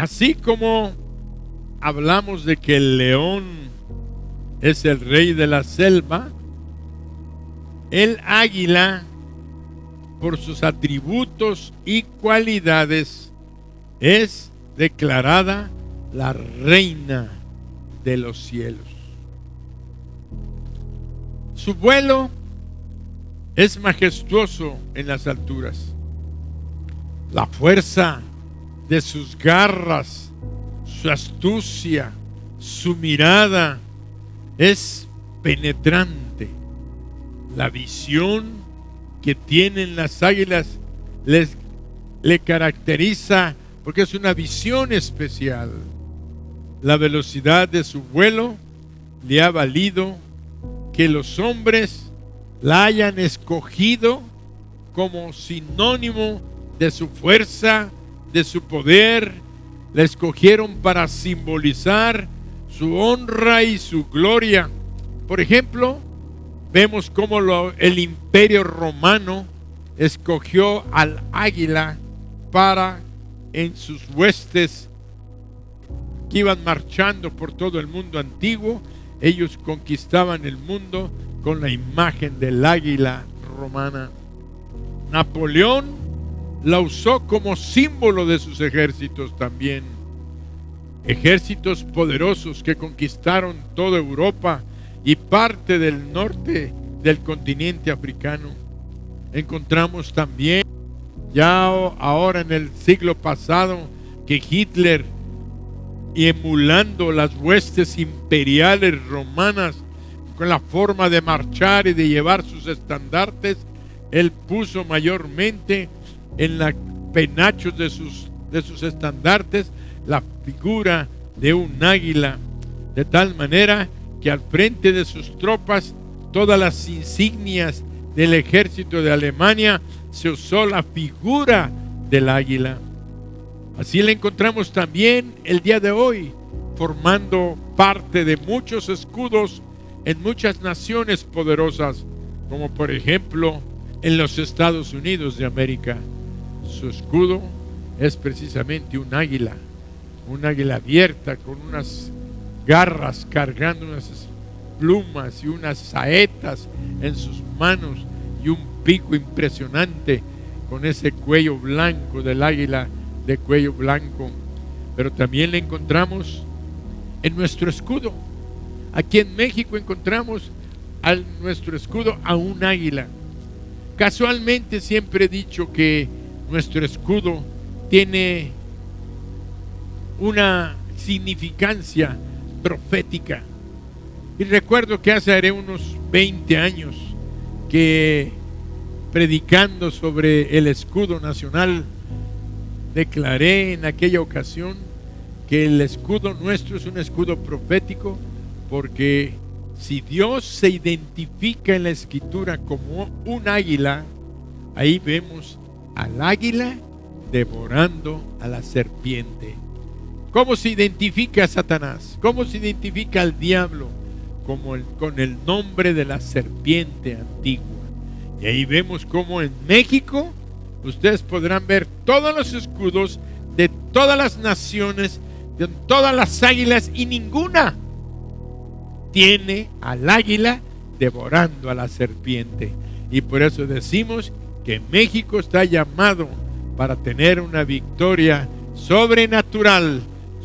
Así como hablamos de que el león es el rey de la selva, el águila, por sus atributos y cualidades, es declarada la reina de los cielos. Su vuelo es majestuoso en las alturas. La fuerza de sus garras, su astucia, su mirada es penetrante. La visión que tienen las águilas le caracteriza porque es una visión especial. La velocidad de su vuelo le ha valido que los hombres la hayan escogido como sinónimo de su fuerza, de su poder. La escogieron para simbolizar su honra y su gloria. Por ejemplo, vemos cómo el Imperio Romano escogió al águila para, en sus huestes que iban marchando por todo el mundo antiguo, ellos conquistaban el mundo con la imagen del águila romana. Napoleón la usó como símbolo de sus ejércitos también. Ejércitos poderosos que conquistaron toda Europa y parte del norte del continente africano. Encontramos también, ya ahora en el siglo pasado, que Hitler, emulando las huestes imperiales romanas, con la forma de marchar y de llevar sus estandartes, él puso mayormente en los penachos de sus estandartes la figura de un águila, de tal manera que al frente de sus tropas, todas las insignias del ejército de Alemania, se usó la figura del águila. Así la encontramos también el día de hoy, formando parte de muchos escudos en muchas naciones poderosas, como por ejemplo en los Estados Unidos de América. Su escudo es precisamente un águila abierta con unas garras cargando unas plumas y unas saetas en sus manos y un pico impresionante con ese cuello blanco del águila de cuello blanco. Pero también le encontramos en nuestro escudo. Aquí en México encontramos nuestro escudo a un águila. Casualmente siempre he dicho que nuestro escudo tiene una significancia profética. Y recuerdo que hace unos 20 años que, predicando sobre el escudo nacional, declaré en aquella ocasión que el escudo nuestro es un escudo profético, porque si Dios se identifica en la Escritura como un águila, ahí vemos al águila devorando a la serpiente. ¿Cómo se identifica a Satanás? ¿Cómo se identifica al diablo? Con el nombre de la serpiente antigua. Y ahí vemos cómo en México ustedes podrán ver todos los escudos de todas las naciones, de todas las águilas, y ninguna tiene al águila devorando a la serpiente. Y por eso decimos que México está llamado para tener una victoria sobrenatural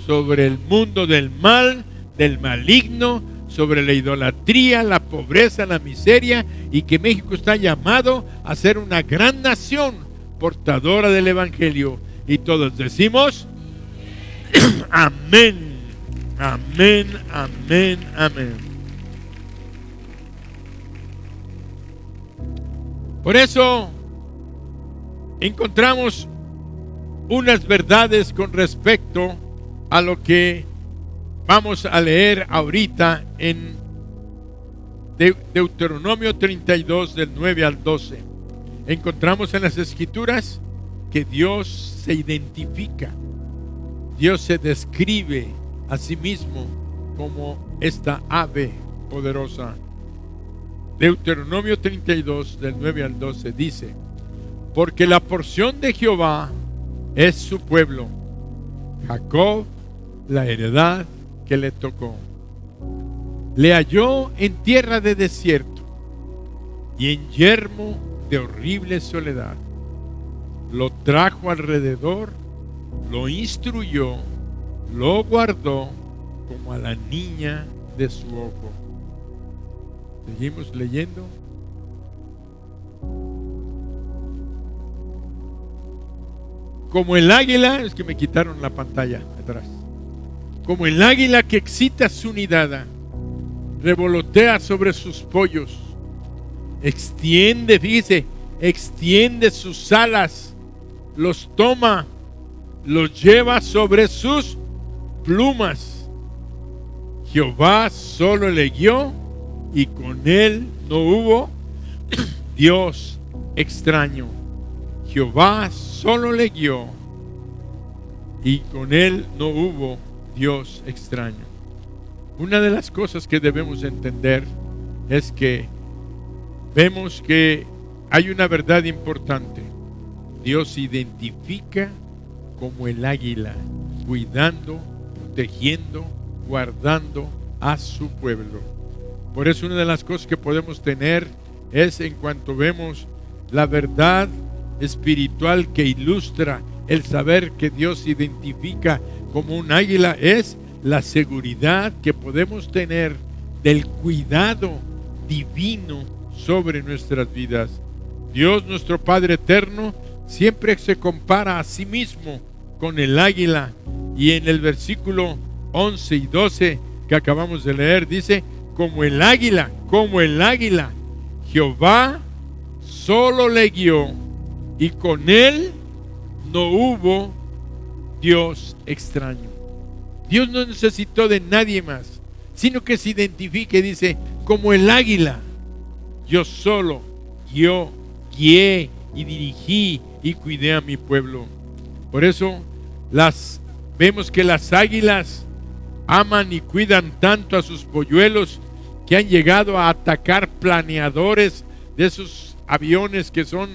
sobre el mundo del mal, del maligno, sobre la idolatría, la pobreza, la miseria, y que México está llamado a ser una gran nación portadora del Evangelio. Y todos decimos amén, amén, amén, amén. Por eso encontramos unas verdades con respecto a lo que vamos a leer ahorita en Deuteronomio 32 del 9 al 12. Encontramos en las Escrituras que Dios se identifica, Dios se describe a sí mismo como esta ave poderosa. Deuteronomio 32 del 9 al 12 dice: porque la porción de Jehová es su pueblo, Jacob la heredad que le tocó. Le halló en tierra de desierto y en yermo de horrible soledad. Lo trajo alrededor, lo instruyó, lo guardó como a la niña de su ojo. Seguimos leyendo. Como el águila, es que me quitaron la pantalla atrás. Como el águila que excita su nidada, revolotea sobre sus pollos, extiende, fíjese, extiende sus alas, los toma, los lleva sobre sus plumas. Jehová solo le guió y con él no hubo Dios extraño. Jehová solo le guió y con él no hubo Dios extraño. Una de las cosas que debemos entender es que vemos que hay una verdad importante. Dios se identifica como el águila, cuidando, protegiendo, guardando a su pueblo. Por eso una de las cosas que podemos tener es, en cuanto vemos la verdad espiritual que ilustra el saber que Dios se identifica como un águila, es la seguridad que podemos tener del cuidado divino sobre nuestras vidas. Dios, nuestro Padre eterno, siempre se compara a sí mismo con el águila, y en el versículo 11 y 12 que acabamos de leer dice: como el águila, Jehová solo le guió y con él no hubo Dios extraño. Dios no necesitó de nadie más, sino que se identifique, dice, como el águila, yo solo guié y dirigí y cuidé a mi pueblo. Por eso vemos que las águilas aman y cuidan tanto a sus polluelos que han llegado a atacar planeadores de esos aviones que son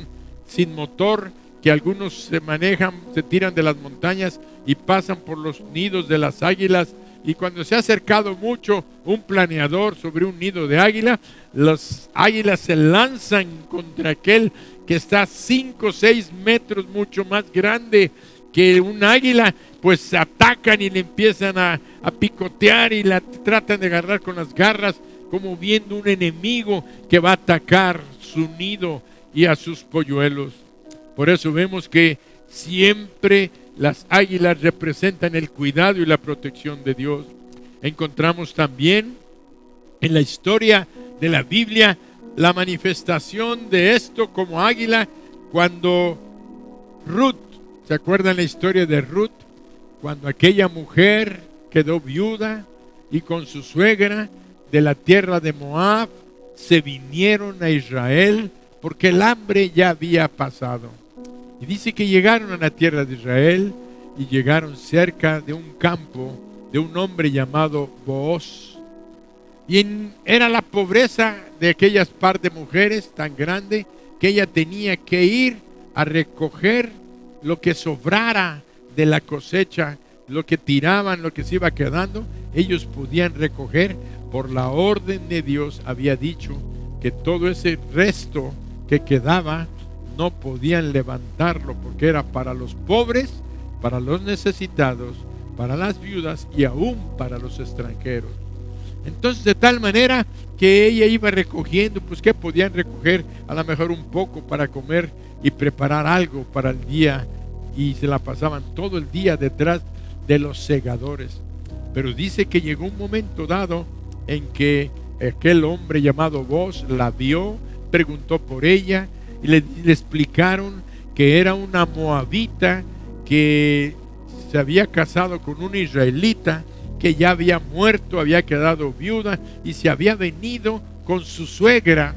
sin motor, que algunos se manejan, se tiran de las montañas y pasan por los nidos de las águilas, y cuando se ha acercado mucho un planeador sobre un nido de águila, las águilas se lanzan contra aquel que está 5 o 6 metros mucho más grande que un águila, pues se atacan y le empiezan a picotear y la tratan de agarrar con las garras, como viendo un enemigo que va a atacar su nido y a sus polluelos. Por eso vemos que siempre las águilas representan el cuidado y la protección de Dios. Encontramos también en la historia de la Biblia la manifestación de esto como águila cuando Ruth, ¿se acuerdan la historia de Ruth? Cuando aquella mujer quedó viuda y con su suegra de la tierra de Moab se vinieron a Israel porque el hambre ya había pasado. Y dice que llegaron a la tierra de Israel y llegaron cerca de un campo de un hombre llamado Booz. Y era la pobreza de aquellas par de mujeres tan grande que ella tenía que ir a recoger lo que sobrara de la cosecha, lo que tiraban, lo que se iba quedando, ellos podían recoger. Por la orden de Dios había dicho que todo ese resto que quedaba no podían levantarlo porque era para los pobres, para los necesitados, para las viudas y aún para los extranjeros. Entonces, de tal manera que ella iba recogiendo, pues que podían recoger a lo mejor un poco para comer y preparar algo para el día, y se la pasaban todo el día detrás de los segadores. Pero dice que llegó un momento dado en que aquel hombre llamado Booz la vio, preguntó por ella y le explicaron que era una moabita que se había casado con un israelita que ya había muerto, había quedado viuda y se había venido con su suegra.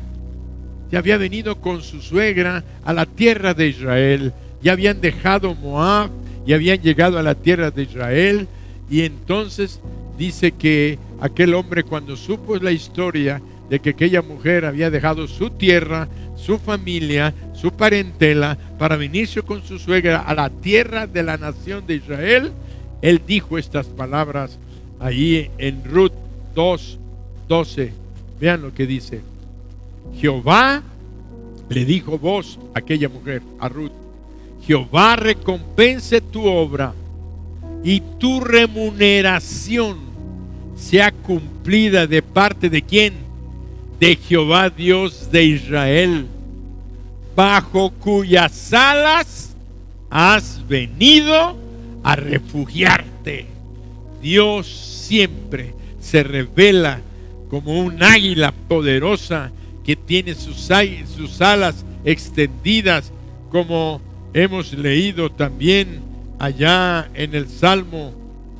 Se había venido con su suegra a la tierra de Israel. Ya habían dejado Moab y habían llegado a la tierra de Israel. Y entonces dice que aquel hombre, cuando supo la historia de que aquella mujer había dejado su tierra, su familia, su parentela, para venirse con su suegra a la tierra de la nación de Israel, Él dijo estas palabras ahí en Ruth 2:12. Vean lo que dice. Jehová le dijo vos, aquella mujer, a Ruth: Jehová recompense tu obra y tu remuneración sea cumplida de parte de ¿quién? De Jehová Dios de Israel, bajo cuyas alas has venido a refugiarte. Dios siempre se revela como un águila poderosa que tiene sus alas extendidas, como hemos leído también allá en el Salmo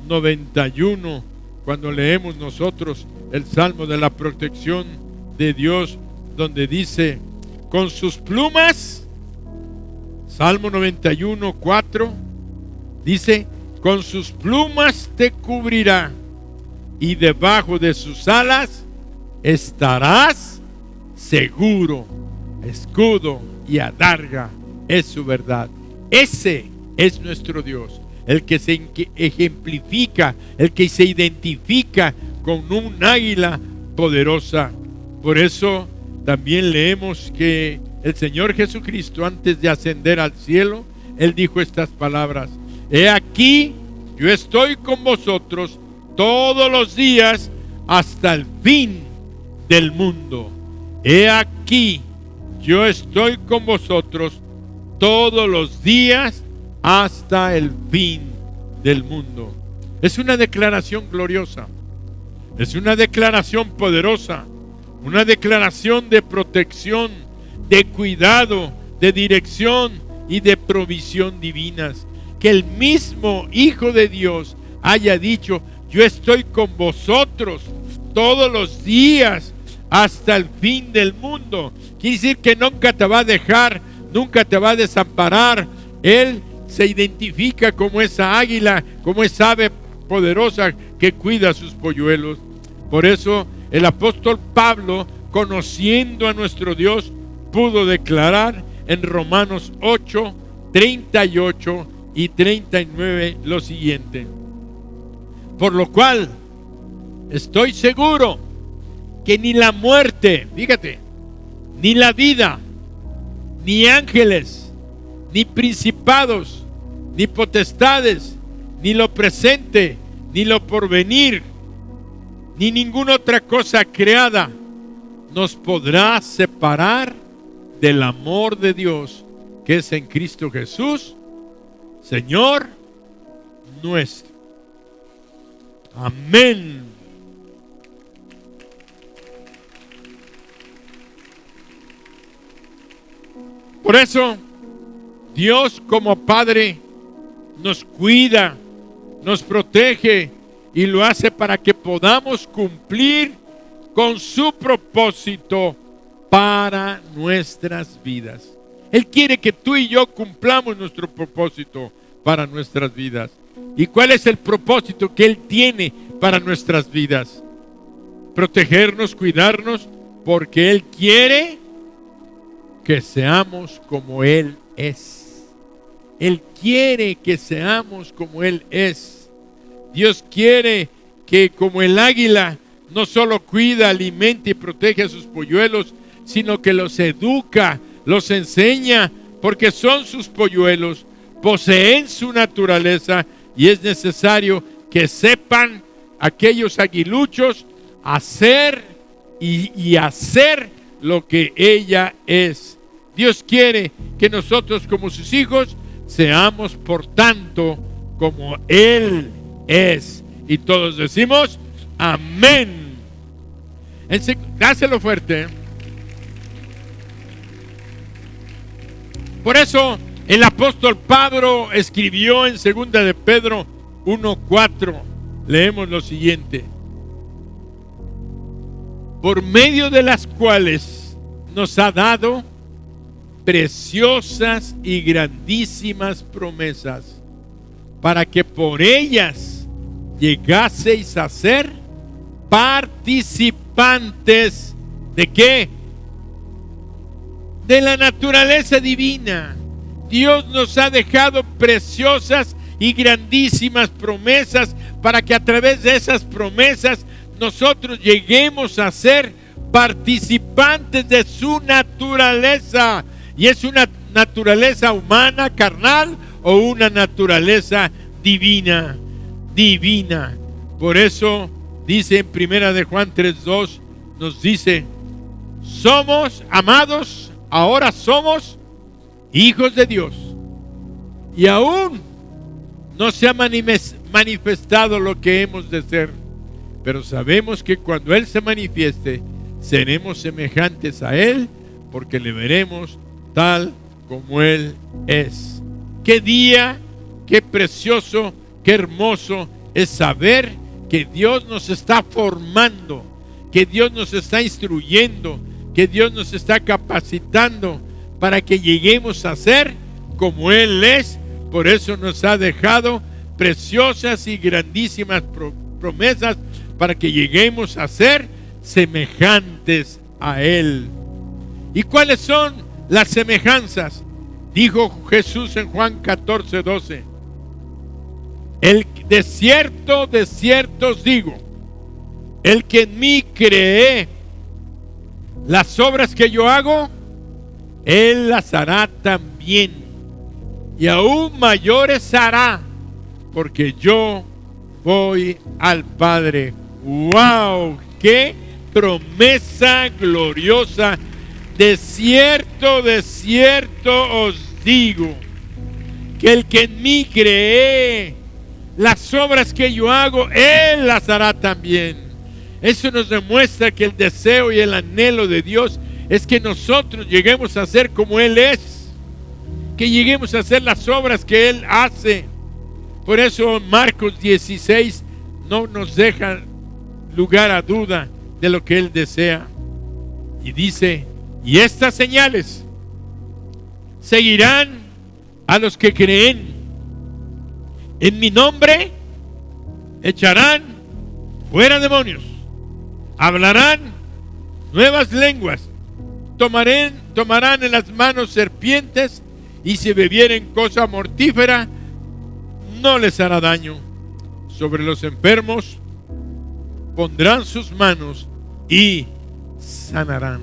91, cuando leemos nosotros el Salmo de la protección de Dios, donde dice: con sus plumas, Salmo 91:4, dice: con sus plumas te cubrirá y debajo de sus alas estarás seguro. Escudo y adarga es su verdad. Ese es nuestro Dios, el que se ejemplifica, el que se identifica con un águila poderosa. Por eso también leemos que el Señor Jesucristo, antes de ascender al cielo, Él dijo estas palabras: he aquí, yo estoy con vosotros todos los días hasta el fin del mundo. He aquí, yo estoy con vosotros todos los días hasta el fin del mundo. Es una declaración gloriosa, es una declaración poderosa, una declaración de protección, de cuidado, de dirección y de provisión divinas. Que el mismo Hijo de Dios haya dicho: yo estoy con vosotros todos los días hasta el fin del mundo. Quiere decir que nunca te va a dejar, nunca te va a desamparar. Él se identifica como esa águila, como esa ave poderosa que cuida a sus polluelos. Por eso el apóstol Pablo, conociendo a nuestro Dios, pudo declarar en Romanos 8:38 y 39 lo siguiente: por lo cual estoy seguro que ni la muerte, fíjate, ni la vida, ni ángeles, ni principados, ni potestades, ni lo presente, ni lo porvenir, ni ninguna otra cosa creada nos podrá separar del amor de Dios que es en Cristo Jesús, Señor nuestro. Amén. Por eso, Dios como Padre nos cuida, nos protege y lo hace para que podamos cumplir con su propósito para nuestras vidas. Él quiere que tú y yo cumplamos nuestro propósito para nuestras vidas. ¿Y cuál es el propósito que Él tiene para nuestras vidas? Protegernos, cuidarnos, porque Él quiere que seamos como Él es. Él quiere que seamos como Él es. Dios quiere que, como el águila, no solo cuida, alimenta y protege a sus polluelos, sino que los educa, los enseña, porque son sus polluelos, poseen su naturaleza y es necesario que sepan aquellos aguiluchos hacer y hacer lo que ella es. Dios quiere que nosotros, como sus hijos, seamos por tanto como Él es. Y todos decimos amén. Dáselo fuerte. Por eso el apóstol Pablo escribió en 2 de Pedro 1:4. Leemos lo siguiente: por medio de las cuales nos ha dado preciosas y grandísimas promesas, para que por ellas llegaseis a ser participantes ¿de qué? De la naturaleza divina. Dios nos ha dejado preciosas y grandísimas promesas para que a través de esas promesas nosotros lleguemos a ser participantes de su naturaleza. Y es una naturaleza humana, carnal, o una naturaleza divina. Divina. Por eso dice en Primera de Juan 3:2, nos dice: somos amados, ahora somos hijos de Dios. Y aún no se ha manifestado lo que hemos de ser, pero sabemos que cuando Él se manifieste, seremos semejantes a Él, porque le veremos tal como Él es. Qué día, qué precioso, qué hermoso es saber que Dios nos está formando, que Dios nos está instruyendo, que Dios nos está capacitando para que lleguemos a ser como Él es. Por eso nos ha dejado preciosas y grandísimas promesas para que lleguemos a ser semejantes a Él. ¿Y cuáles son las semejanzas? Dijo Jesús en Juan 14:12: de cierto os digo, el que en mí cree, las obras que yo hago, Él las hará también, y aún mayores hará, porque yo voy al Padre. ¡Wow! ¡Qué promesa gloriosa! De cierto os digo, que el que en mí cree, las obras que yo hago, Él las hará también. Eso nos demuestra que el deseo y el anhelo de Dios es que nosotros lleguemos a ser como Él es, que lleguemos a hacer las obras que Él hace. Por eso Marcos 16 no nos deja lugar a duda de lo que Él desea. Y dice: y estas señales seguirán a los que creen. En mi nombre echarán fuera demonios, hablarán nuevas lenguas, tomarán en las manos serpientes, y si bebieren cosa mortífera no les hará daño. Sobre los enfermos pondrán sus manos y sanarán.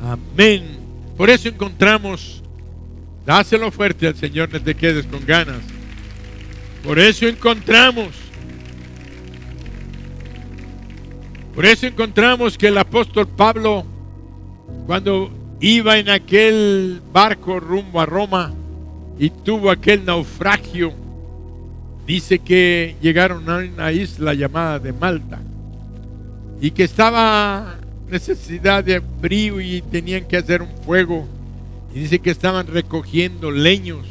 Amén. Por eso encontramos, dáselo fuerte al Señor, no te quedes con ganas. Por eso encontramos que el apóstol Pablo, cuando iba en aquel barco rumbo a Roma y tuvo aquel naufragio, dice que llegaron a una isla llamada de Malta y que estaba necesidad de frío y tenían que hacer un fuego, y dice que estaban recogiendo leños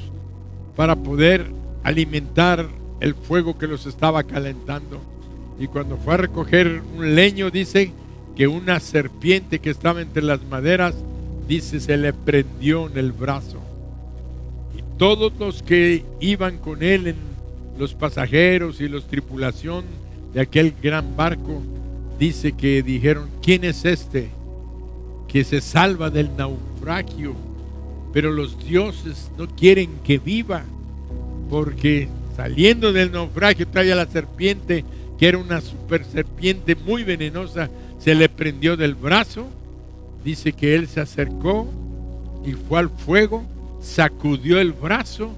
para poder alimentar el fuego que los estaba calentando. Y cuando fue a recoger un leño, dice que una serpiente que estaba entre las maderas, dice, se le prendió en el brazo. Y todos los que iban con él, los pasajeros y los tripulación de aquel gran barco, dice que dijeron: ¿quién es este que se salva del naufragio? Pero los dioses no quieren que viva, porque saliendo del naufragio traía la serpiente, que era una super serpiente muy venenosa, se le prendió del brazo. Dice que él se acercó y fue al fuego, sacudió el brazo,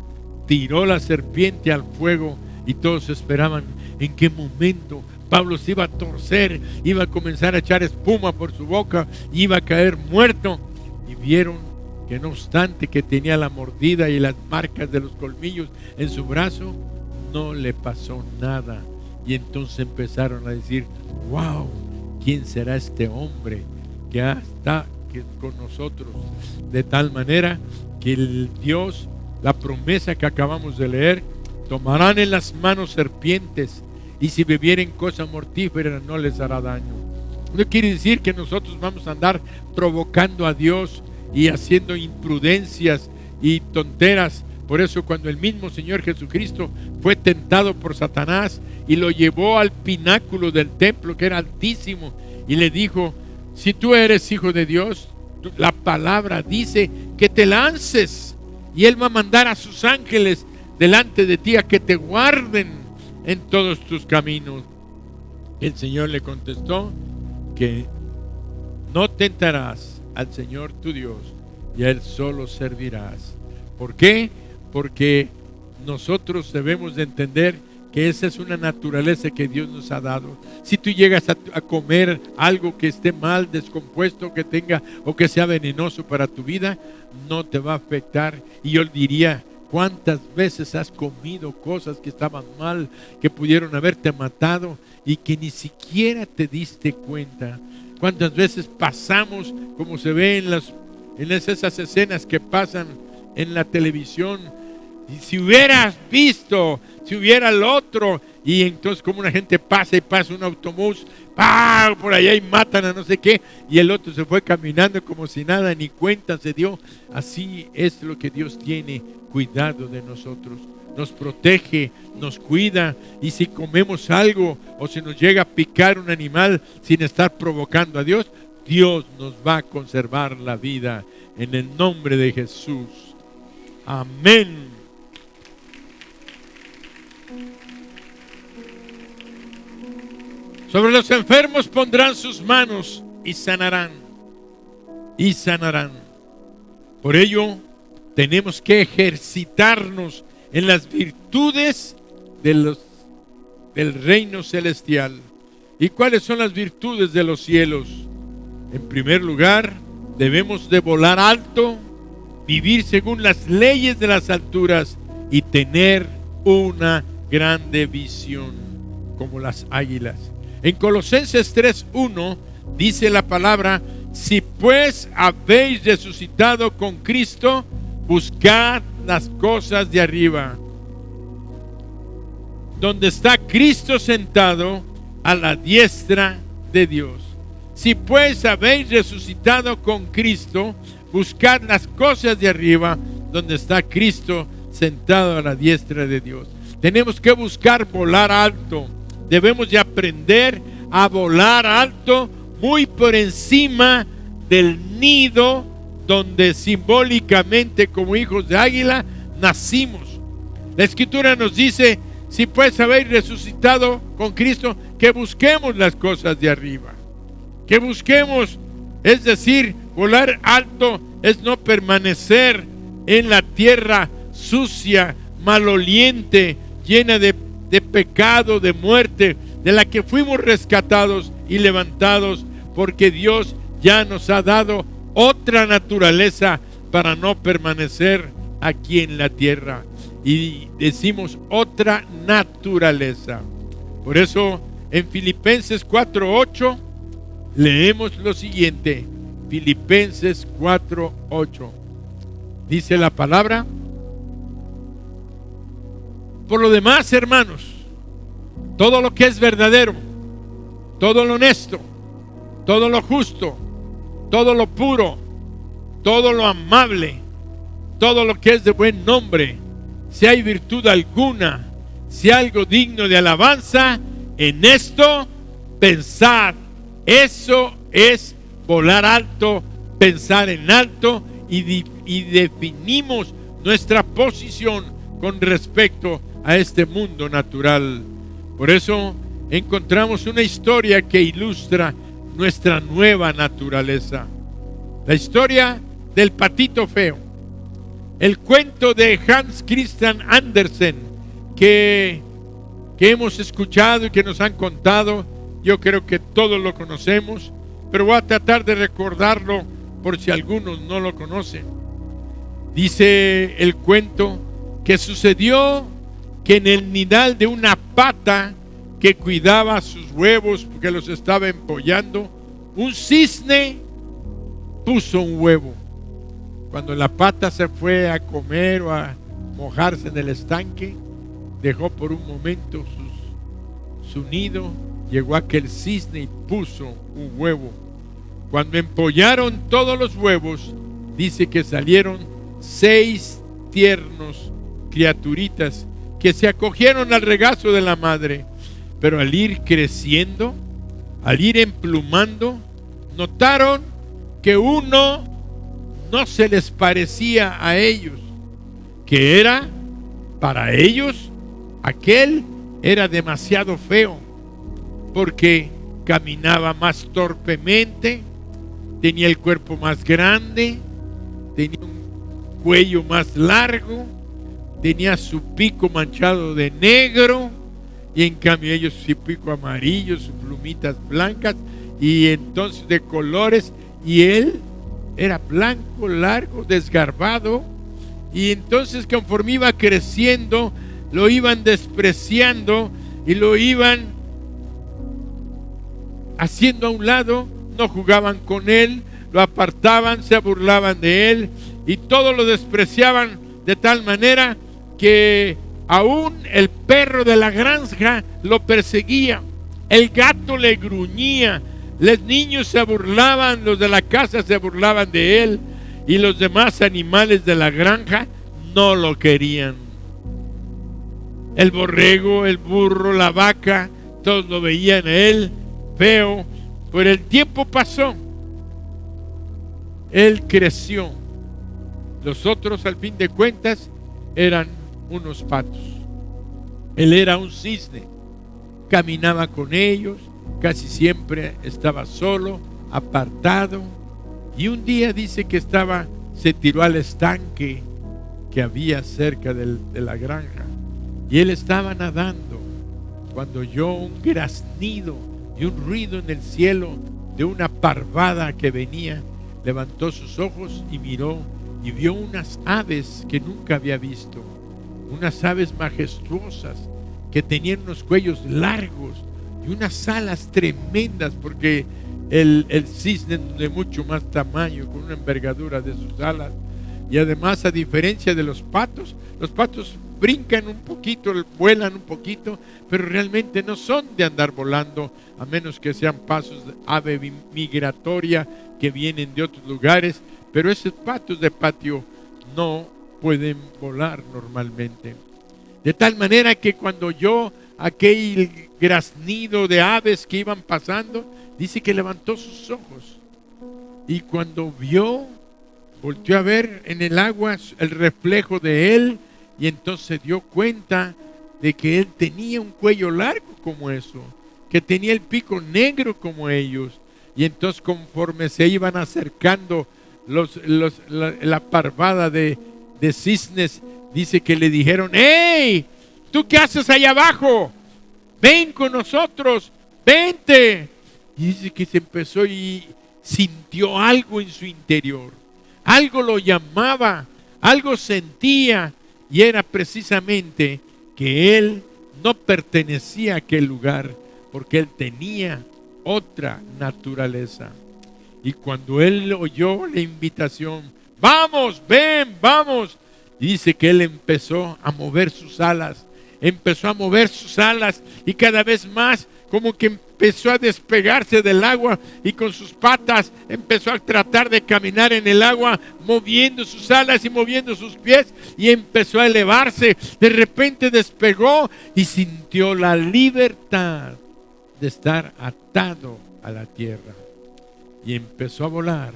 tiró la serpiente al fuego, y todos esperaban en qué momento Pablo se iba a torcer, iba a comenzar a echar espuma por su boca, iba a caer muerto. Y vieron que no obstante que tenía la mordida y las marcas de los colmillos en su brazo, no le pasó nada. Y entonces empezaron a decir: wow, ¿quién será este hombre que está con nosotros? De tal manera que el Dios, la promesa que acabamos de leer: tomarán en las manos serpientes, y si bebieren cosa mortífera no les hará daño. No quiere decir que nosotros vamos a andar provocando a Dios y haciendo imprudencias y tonteras. Por eso cuando el mismo Señor Jesucristo fue tentado por Satanás y lo llevó al pináculo del templo, que era altísimo, y le dijo: si tú eres hijo de Dios, la palabra dice que te lances, y Él va a mandar a sus ángeles delante de ti a que te guarden en todos tus caminos. El Señor le contestó que no tentarás al Señor tu Dios y a Él solo servirás. ¿Por qué? Porque nosotros debemos de entender que esa es una naturaleza que Dios nos ha dado. Si tú llegas a comer algo que esté mal, descompuesto, que tenga o que sea venenoso para tu vida, no te va a afectar. Y yo diría, ¿cuántas veces has comido cosas que estaban mal, que pudieron haberte matado y que ni siquiera te diste cuenta? ¿Cuántas veces pasamos, como se ve en esas escenas que pasan en la televisión? Y si hubieras visto, si hubiera el otro, y entonces como una gente pasa un autobús, ¡pah!, por allá y matan a no sé qué, y el otro se fue caminando como si nada, ni cuenta se dio. Así es lo que Dios tiene cuidado de nosotros. Nos protege, nos cuida, y si comemos algo o si nos llega a picar un animal sin estar provocando a Dios, Dios nos va a conservar la vida en el nombre de Jesús. Amén. Sobre los enfermos pondrán sus manos y sanarán. Y sanarán. Por ello, tenemos que ejercitarnos en las virtudes del reino celestial. ¿Y cuáles son las virtudes de los cielos? En primer lugar, debemos de volar alto, vivir según las leyes de las alturas y tener una grande visión, como las águilas. En Colosenses 3:1 dice la palabra: si pues habéis resucitado con Cristo, buscad las cosas de arriba, donde está Cristo sentado a la diestra de Dios. Si pues habéis resucitado con Cristo, buscad las cosas de arriba, donde está Cristo sentado a la diestra de Dios. Tenemos que buscar volar alto. Debemos de aprender a volar alto, muy por encima del nido donde simbólicamente como hijos de águila nacimos. La Escritura nos dice: si pues habéis resucitado con Cristo, que busquemos las cosas de arriba. Que busquemos, es decir, volar alto es no permanecer en la tierra sucia, maloliente, llena de pecado, de muerte, de la que fuimos rescatados y levantados, porque Dios ya nos ha dado otra naturaleza para no permanecer aquí en la tierra. Y decimos otra naturaleza. Por eso en Filipenses 4:8 leemos lo siguiente. Filipenses 4:8 dice la palabra: por lo demás, hermanos, todo lo que es verdadero, todo lo honesto, todo lo justo, todo lo puro, todo lo amable, todo lo que es de buen nombre, si hay virtud alguna, si algo digno de alabanza, en esto pensad. Eso es volar alto, pensar en alto, y definimos nuestra posición con respecto a este mundo natural. Por eso encontramos una historia que ilustra nuestra nueva naturaleza. La historia del patito feo. El cuento de Hans Christian Andersen que hemos escuchado y que nos han contado. Yo creo que todos lo conocemos, pero voy a tratar de recordarlo por si algunos no lo conocen. Dice el cuento que sucedió que en el nidal de una pata que cuidaba sus huevos porque los estaba empollando, un cisne puso un huevo. Cuando la pata se fue a comer o a mojarse en el estanque, dejó por un momento su nido. Llegó aquel cisne y puso un huevo. Cuando empollaron todos los huevos, dice que salieron 6 tiernos criaturitas que se acogieron al regazo de la madre. Pero al ir creciendo, al ir emplumando, notaron que uno no se les parecía a ellos, que era Para ellos, aquel era demasiado feo, porque caminaba más torpemente, tenía el cuerpo más grande, tenía un cuello más largo, tenía su pico manchado de negro, y en cambio ellos su pico amarillo, sus plumitas blancas, y entonces de colores, y él era blanco, largo, desgarbado, y entonces conforme iba creciendo, lo iban despreciando y lo iban haciendo a un lado, no jugaban con él, lo apartaban, se burlaban de él y todo lo despreciaban de tal manera que aún el perro de la granja lo perseguía, el gato le gruñía, los niños se burlaban, los de la casa se burlaban de él y los demás animales de la granja no lo querían. El borrego, el burro, la vaca, todos lo veían a él feo, pero el tiempo pasó, él creció. Los otros, al fin de cuentas, eran unos patos. Él era un cisne, caminaba con ellos, casi siempre estaba solo, apartado, y un día dice que se tiró al estanque que había cerca de la granja, y él estaba nadando cuando oyó un graznido y un ruido en el cielo de una parvada que venía. Levantó sus ojos y miró y vio unas aves que nunca había visto, unas aves majestuosas que tenían unos cuellos largos y unas alas tremendas, porque el cisne de mucho más tamaño, con una envergadura de sus alas. Y además, a diferencia de los patos brincan un poquito, vuelan un poquito, pero realmente no son de andar volando, a menos que sean pasos de ave migratoria que vienen de otros lugares, pero esos patos de patio no pueden volar normalmente. De tal manera que cuando oyó aquel graznido de aves que iban pasando, dice que levantó sus ojos y cuando vio, volteó a ver en el agua el reflejo de él, y entonces se dio cuenta de que él tenía un cuello largo como eso, que tenía el pico negro como ellos. Y entonces, conforme se iban acercando la parvada de cisnes, dice que le dijeron: ¡Hey! ¿Tú qué haces allá abajo? Ven con nosotros, vente. Y dice que se empezó y sintió algo en su interior. Algo lo llamaba, algo sentía, y era precisamente que él no pertenecía a aquel lugar, porque él tenía otra naturaleza. Y cuando él oyó la invitación, vamos, ven, vamos, dice que él empezó a mover sus alas, y cada vez más como que empezó a despegarse del agua, y con sus patas empezó a tratar de caminar en el agua, moviendo sus alas y moviendo sus pies, y empezó a elevarse. De repente despegó y sintió la libertad de estar atado a la tierra, y empezó a volar,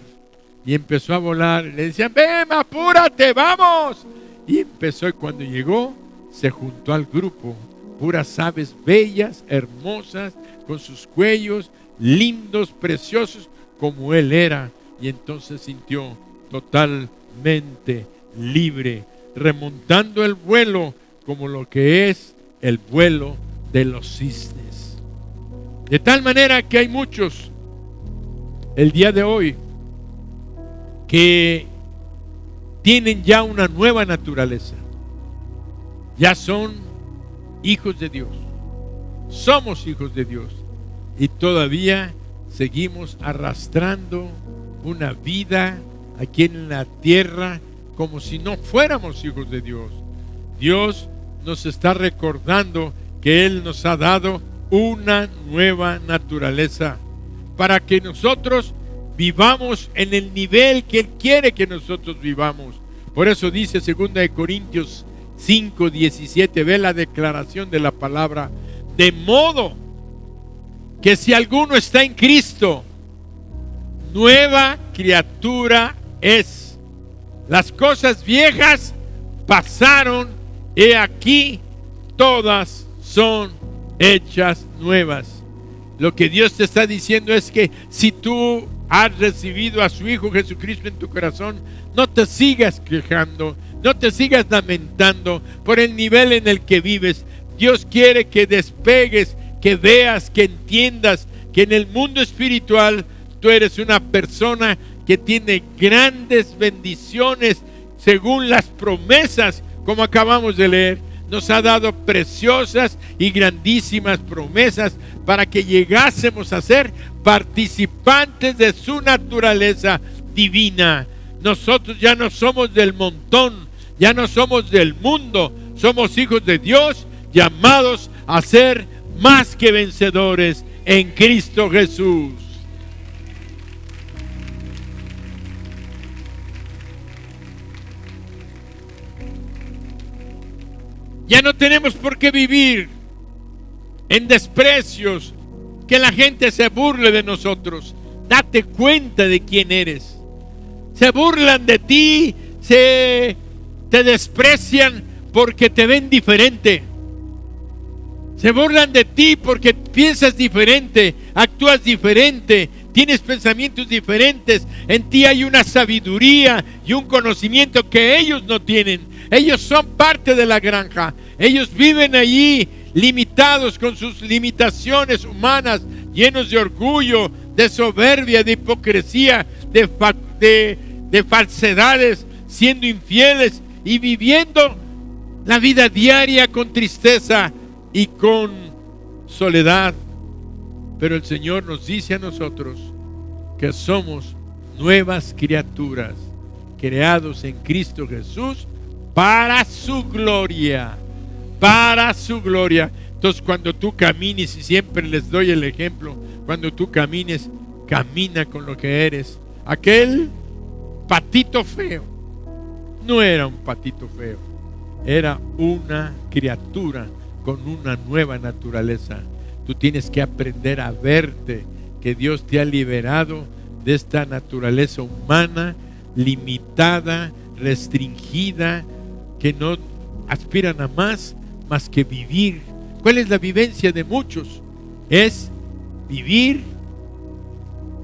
le decían: ven, apúrate, vamos, y empezó, y cuando llegó se juntó al grupo, puras aves bellas, hermosas, con sus cuellos lindos, preciosos, como él era, y entonces sintió totalmente libre, remontando el vuelo como lo que es el vuelo de los cisnes. De tal manera que hay muchos el día de hoy que tienen ya una nueva naturaleza, ya son hijos de Dios, somos hijos de Dios, y todavía seguimos arrastrando una vida aquí en la tierra como si no fuéramos hijos de Dios. Dios nos está recordando que Él nos ha dado una nueva naturaleza para que nosotros vivamos en el nivel que Él quiere que nosotros vivamos. Por eso dice 2 Corintios 5:17, ve la declaración de la palabra: de modo que si alguno está en Cristo, nueva criatura es. Las cosas viejas pasaron, he aquí, todas son hechas nuevas. Lo que Dios te está diciendo es que si tú has recibido a su Hijo Jesucristo en tu corazón, no te sigas quejando, no te sigas lamentando por el nivel en el que vives. Dios quiere que despegues, que veas, que entiendas que en el mundo espiritual tú eres una persona que tiene grandes bendiciones según las promesas, como acabamos de leer. Nos ha dado preciosas y grandísimas promesas para que llegásemos a ser participantes de su naturaleza divina. Nosotros ya no somos del montón, ya no somos del mundo, somos hijos de Dios, llamados a ser más que vencedores en Cristo Jesús. Ya no tenemos por qué vivir en desprecios, que la gente se burle de nosotros. Date cuenta de quién eres. Se burlan de ti, te desprecian porque te ven diferente. Se burlan de ti porque piensas diferente, actúas diferente, tienes pensamientos diferentes. En ti hay una sabiduría y un conocimiento que ellos no tienen. Ellos son parte de la granja. Ellos viven allí limitados con sus limitaciones humanas, llenos de orgullo, de soberbia, de hipocresía, de falsedades, siendo infieles y viviendo la vida diaria con tristeza y con soledad. Pero el Señor nos dice a nosotros que somos nuevas criaturas, creados en Cristo Jesús para su gloria, para su gloria. Entonces, cuando tú camines, y siempre les doy el ejemplo, cuando tú camines, camina con lo que eres. Aquel patito feo no era un patito feo, era una criatura con una nueva naturaleza. Tú tienes que aprender a verte, que Dios te ha liberado de esta naturaleza humana, limitada, restringida, que no aspiran a más que vivir. ¿Cuál es la vivencia de muchos? Es vivir,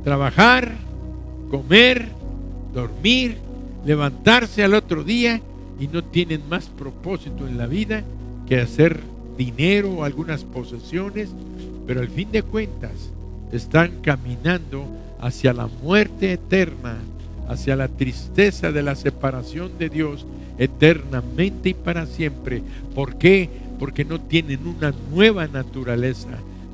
trabajar, comer, dormir, levantarse al otro día, y no tienen más propósito en la vida que hacer dinero o algunas posesiones, pero al fin de cuentas están caminando hacia la muerte eterna, hacia la tristeza de la separación de Dios eternamente y para siempre. ¿Por qué? Porque no tienen una nueva naturaleza,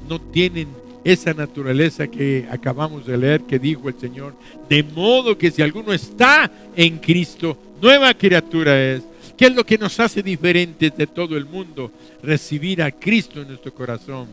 no tienen esa naturaleza que acabamos de leer, que dijo el Señor: de modo que si alguno está en Cristo, nueva criatura es. ¿Qué es lo que nos hace diferentes de todo el mundo? Recibir a Cristo en nuestro corazón.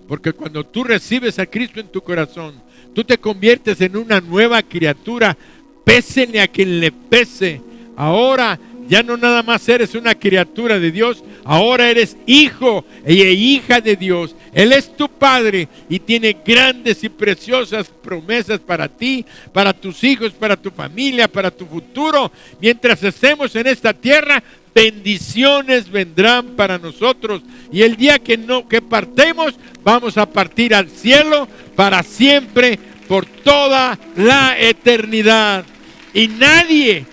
Porque cuando tú recibes a Cristo en tu corazón, tú te conviertes en una nueva criatura, pésele a quien le pese. Ahora ya no nada más eres una criatura de Dios, ahora eres hijo e hija de Dios. Él es tu Padre y tiene grandes y preciosas promesas para ti, para tus hijos, para tu familia, para tu futuro. Mientras estemos en esta tierra, bendiciones vendrán para nosotros. Y el día que partemos, vamos a partir al cielo para siempre, por toda la eternidad. Y nadie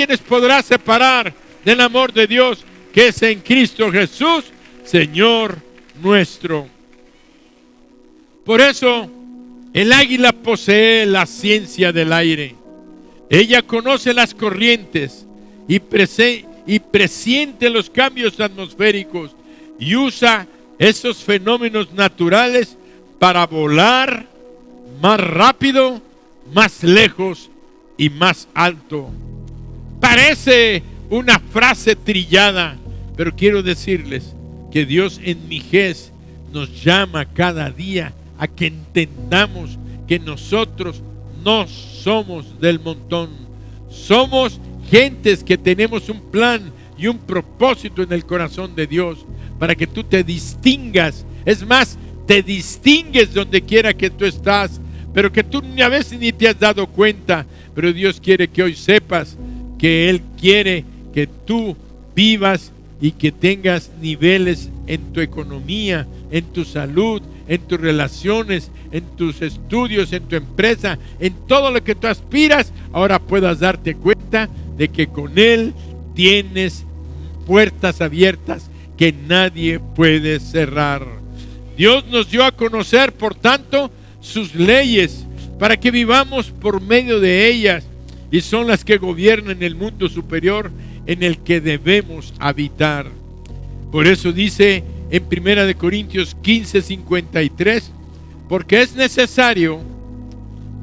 nos podrá separar del amor de Dios que es en Cristo Jesús, Señor nuestro. Por eso, el águila posee la ciencia del aire. Ella conoce las corrientes y presiente los cambios atmosféricos y usa esos fenómenos naturales para volar más rápido, más lejos y más alto. Parece una frase trillada, pero quiero decirles que Dios en Mijes nos llama cada día a que entendamos que nosotros no somos del montón. Somos gentes que tenemos un plan y un propósito en el corazón de Dios para que tú te distingas. Es más, te distingues donde quiera que tú estás, pero que tú a veces ni te has dado cuenta. Pero Dios quiere que hoy sepas que Él quiere que tú vivas y que tengas niveles en tu economía, en tu salud, en tus relaciones, en tus estudios, en tu empresa, en todo lo que tú aspiras, ahora puedas darte cuenta de que con Él tienes puertas abiertas que nadie puede cerrar. Dios nos dio a conocer, por tanto, sus leyes para que vivamos por medio de ellas, y son las que gobiernan el mundo superior en el que debemos habitar. Por eso dice en 1 Corintios 15:53, porque es necesario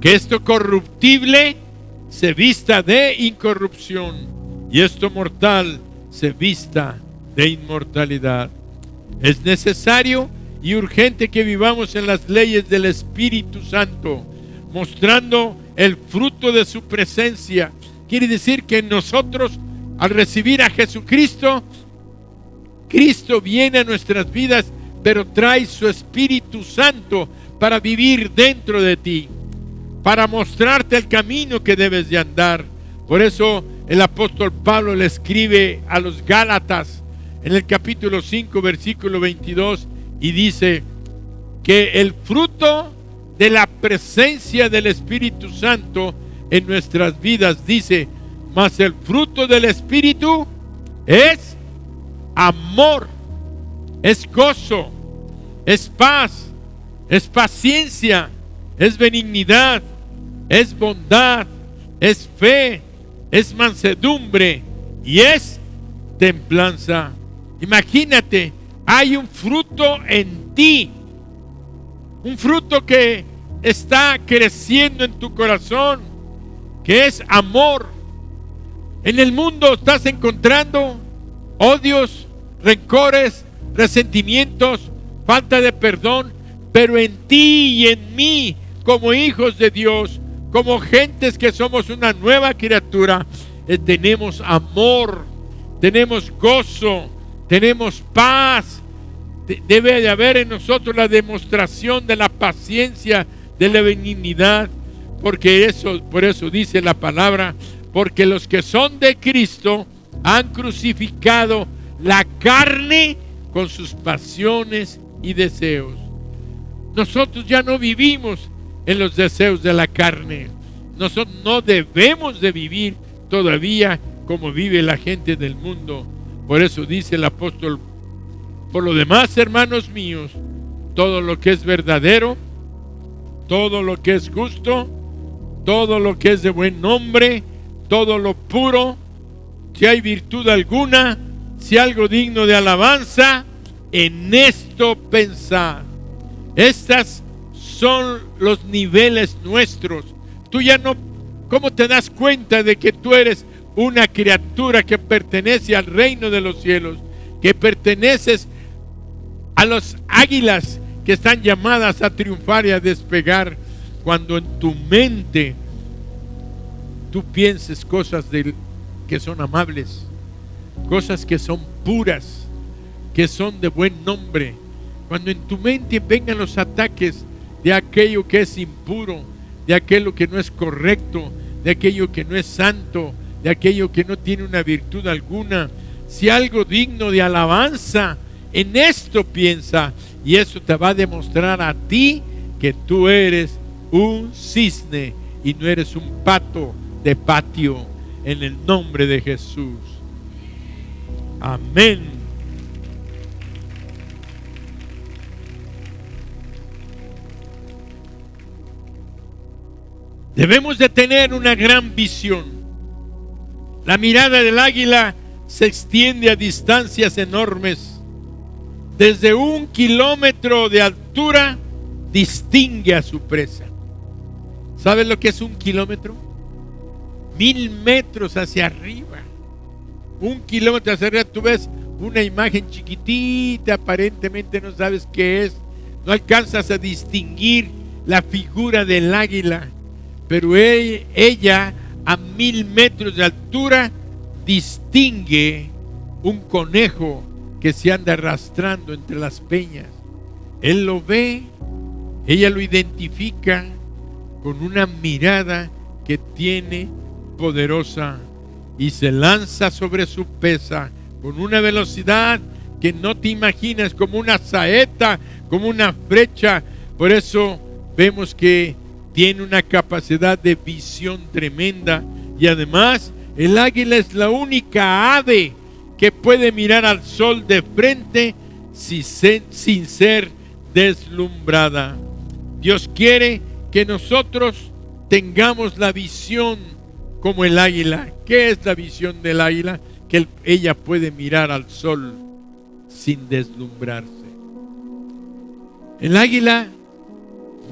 que esto corruptible se vista de incorrupción y esto mortal se vista de inmortalidad. Es necesario y urgente que vivamos en las leyes del Espíritu Santo, mostrando el fruto de su presencia. Quiere decir que nosotros, al recibir a Jesucristo, Cristo viene a nuestras vidas, pero trae su Espíritu Santo para vivir dentro de ti, para mostrarte el camino que debes de andar. Por eso el apóstol Pablo le escribe a los Gálatas en el capítulo 5, versículo 22, y dice que el fruto de la presencia del Espíritu Santo en nuestras vidas, dice, mas el fruto del Espíritu es amor, es gozo, es paz, es paciencia, es benignidad, es bondad, es fe, es mansedumbre y es templanza. Imagínate, hay un fruto en ti, un fruto que está creciendo en tu corazón, que es amor. En el mundo estás encontrando odios, rencores, resentimientos, falta de perdón, pero en ti y en mí, como hijos de Dios, como gentes que somos una nueva criatura, tenemos amor, tenemos gozo, tenemos paz. Debe de haber en nosotros la demostración de la paciencia, de la benignidad, porque por eso dice la palabra, porque los que son de Cristo han crucificado la carne con sus pasiones y deseos. Nosotros ya no vivimos en los deseos de la carne. Nosotros no debemos de vivir todavía como vive la gente del mundo. Por eso dice el apóstol: por lo demás, hermanos míos, todo lo que es verdadero, todo lo que es justo, todo lo que es de buen nombre, todo lo puro, si hay virtud alguna, si algo digno de alabanza, en esto pensad. Estas son los niveles nuestros. Tú ya no, ¿cómo te das cuenta de que tú eres una criatura que pertenece al reino de los cielos, que perteneces a los águilas que están llamadas a triunfar y a despegar? Cuando en tu mente tú pienses cosas que son amables, cosas que son puras, que son de buen nombre. Cuando en tu mente vengan los ataques de aquello que es impuro, de aquello que no es correcto, de aquello que no es santo, de aquello que no tiene una virtud alguna, si algo digno de alabanza, en esto piensa, y eso te va a demostrar a ti que tú eres un cisne y no eres un pato de patio, en el nombre de Jesús. Amén. Debemos de tener una gran visión. La mirada del águila se extiende a distancias enormes. Desde 1 kilómetro de altura distingue a su presa. ¿Sabes lo que es 1 kilómetro? 1000 metros hacia arriba. 1 kilómetro hacia arriba, tú ves una imagen chiquitita, aparentemente no sabes qué es, no alcanzas a distinguir la figura del águila, pero ella a 1000 metros de altura distingue un conejo que se anda arrastrando entre las peñas. Él lo ve, ella lo identifica con una mirada que tiene poderosa y se lanza sobre su presa con una velocidad que no te imaginas, como una saeta, como una flecha. Por eso vemos que tiene una capacidad de visión tremenda, y además el águila es la única ave que puede mirar al sol de frente sin ser deslumbrada. Dios quiere que nosotros tengamos la visión como el águila. ¿Qué es la visión del águila? Que ella puede mirar al sol sin deslumbrarse. El águila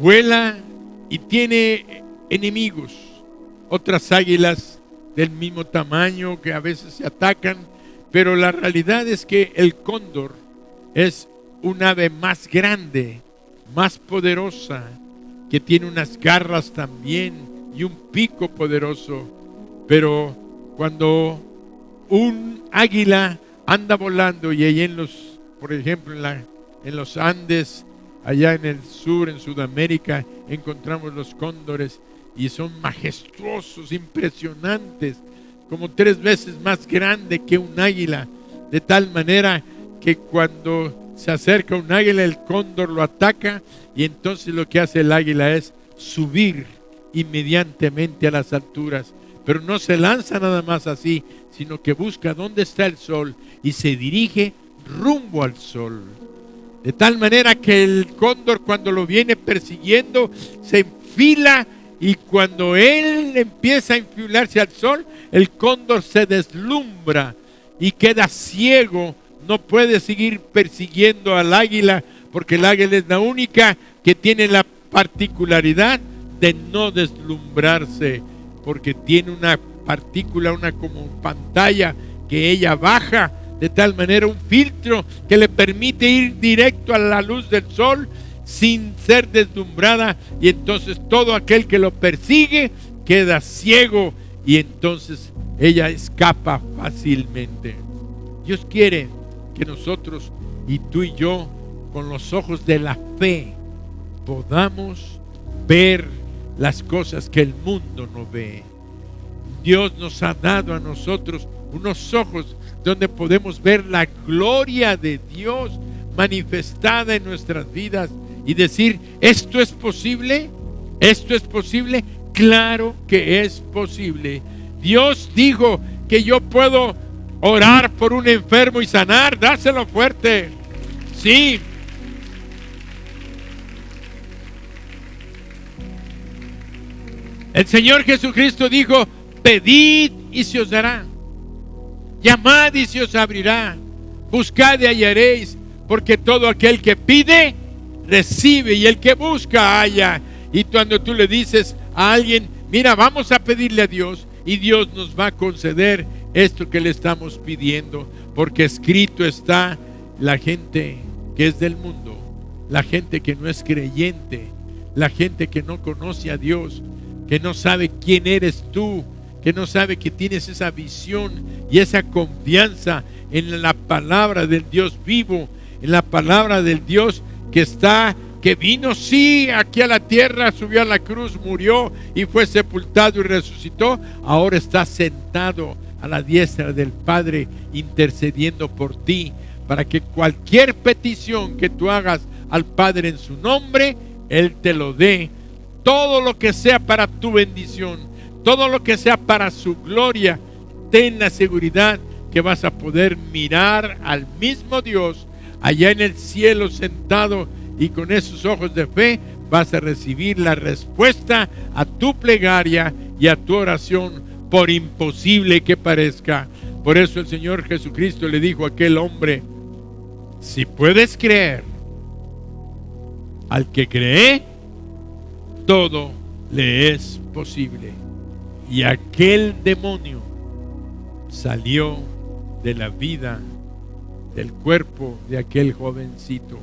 vuela y tiene enemigos, otras águilas del mismo tamaño que a veces se atacan, pero la realidad es que el cóndor es un ave más grande, más poderosa, que tiene unas garras también y un pico poderoso. Pero cuando un águila anda volando, y ahí por ejemplo en los Andes, allá en el sur, en Sudamérica, encontramos los cóndores, y son majestuosos, impresionantes, como 3 veces más grande que un águila, de tal manera que cuando se acerca un águila, el cóndor lo ataca, y entonces lo que hace el águila es subir inmediatamente a las alturas. Pero no se lanza nada más así, sino que busca dónde está el sol y se dirige rumbo al sol. De tal manera que el cóndor, cuando lo viene persiguiendo, se enfila, y cuando él empieza a enfilarse al sol, el cóndor se deslumbra y queda ciego. No puede seguir persiguiendo al águila, porque el águila es la única que tiene la particularidad de no deslumbrarse, porque tiene una partícula, una como pantalla que ella baja, de tal manera un filtro que le permite ir directo a la luz del sol sin ser deslumbrada, y entonces todo aquel que lo persigue queda ciego, y entonces ella escapa fácilmente. Dios quiere que nosotros, y tú y yo, con los ojos de la fe, podamos ver las cosas que el mundo no ve. Dios nos ha dado a nosotros unos ojos donde podemos ver la gloria de Dios manifestada en nuestras vidas y decir, ¿esto es posible? ¿Esto es posible? Claro que es posible. Dios dijo que yo puedo orar por un enfermo y sanar. Dáselo fuerte. Sí. El Señor Jesucristo dijo, pedid y se os dará. Llamad y se os abrirá. Buscad y hallaréis, porque todo aquel que pide, recibe, y el que busca, halla. Y cuando tú le dices a alguien, mira, vamos a pedirle a Dios, y Dios nos va a conceder esto que le estamos pidiendo, porque escrito está: la gente que es del mundo, la gente que no es creyente, la gente que no conoce a Dios, que no sabe quién eres tú, que no sabe que tienes esa visión y esa confianza en la palabra del Dios vivo, en la palabra del Dios que vino, sí, aquí a la tierra, subió a la cruz, murió y fue sepultado y resucitó. Ahora está sentado a la diestra del Padre, intercediendo por ti, para que cualquier petición que tú hagas al Padre en su nombre, Él te lo dé. Todo lo que sea para tu bendición, todo lo que sea para su gloria, ten la seguridad que vas a poder mirar al mismo Dios allá en el cielo sentado, y con esos ojos de fe vas a recibir la respuesta a tu plegaria y a tu oración, por imposible que parezca. Por eso el Señor Jesucristo le dijo a aquel hombre: si puedes creer, al que cree, todo le es posible. Y aquel demonio salió de la vida, del cuerpo de aquel jovencito.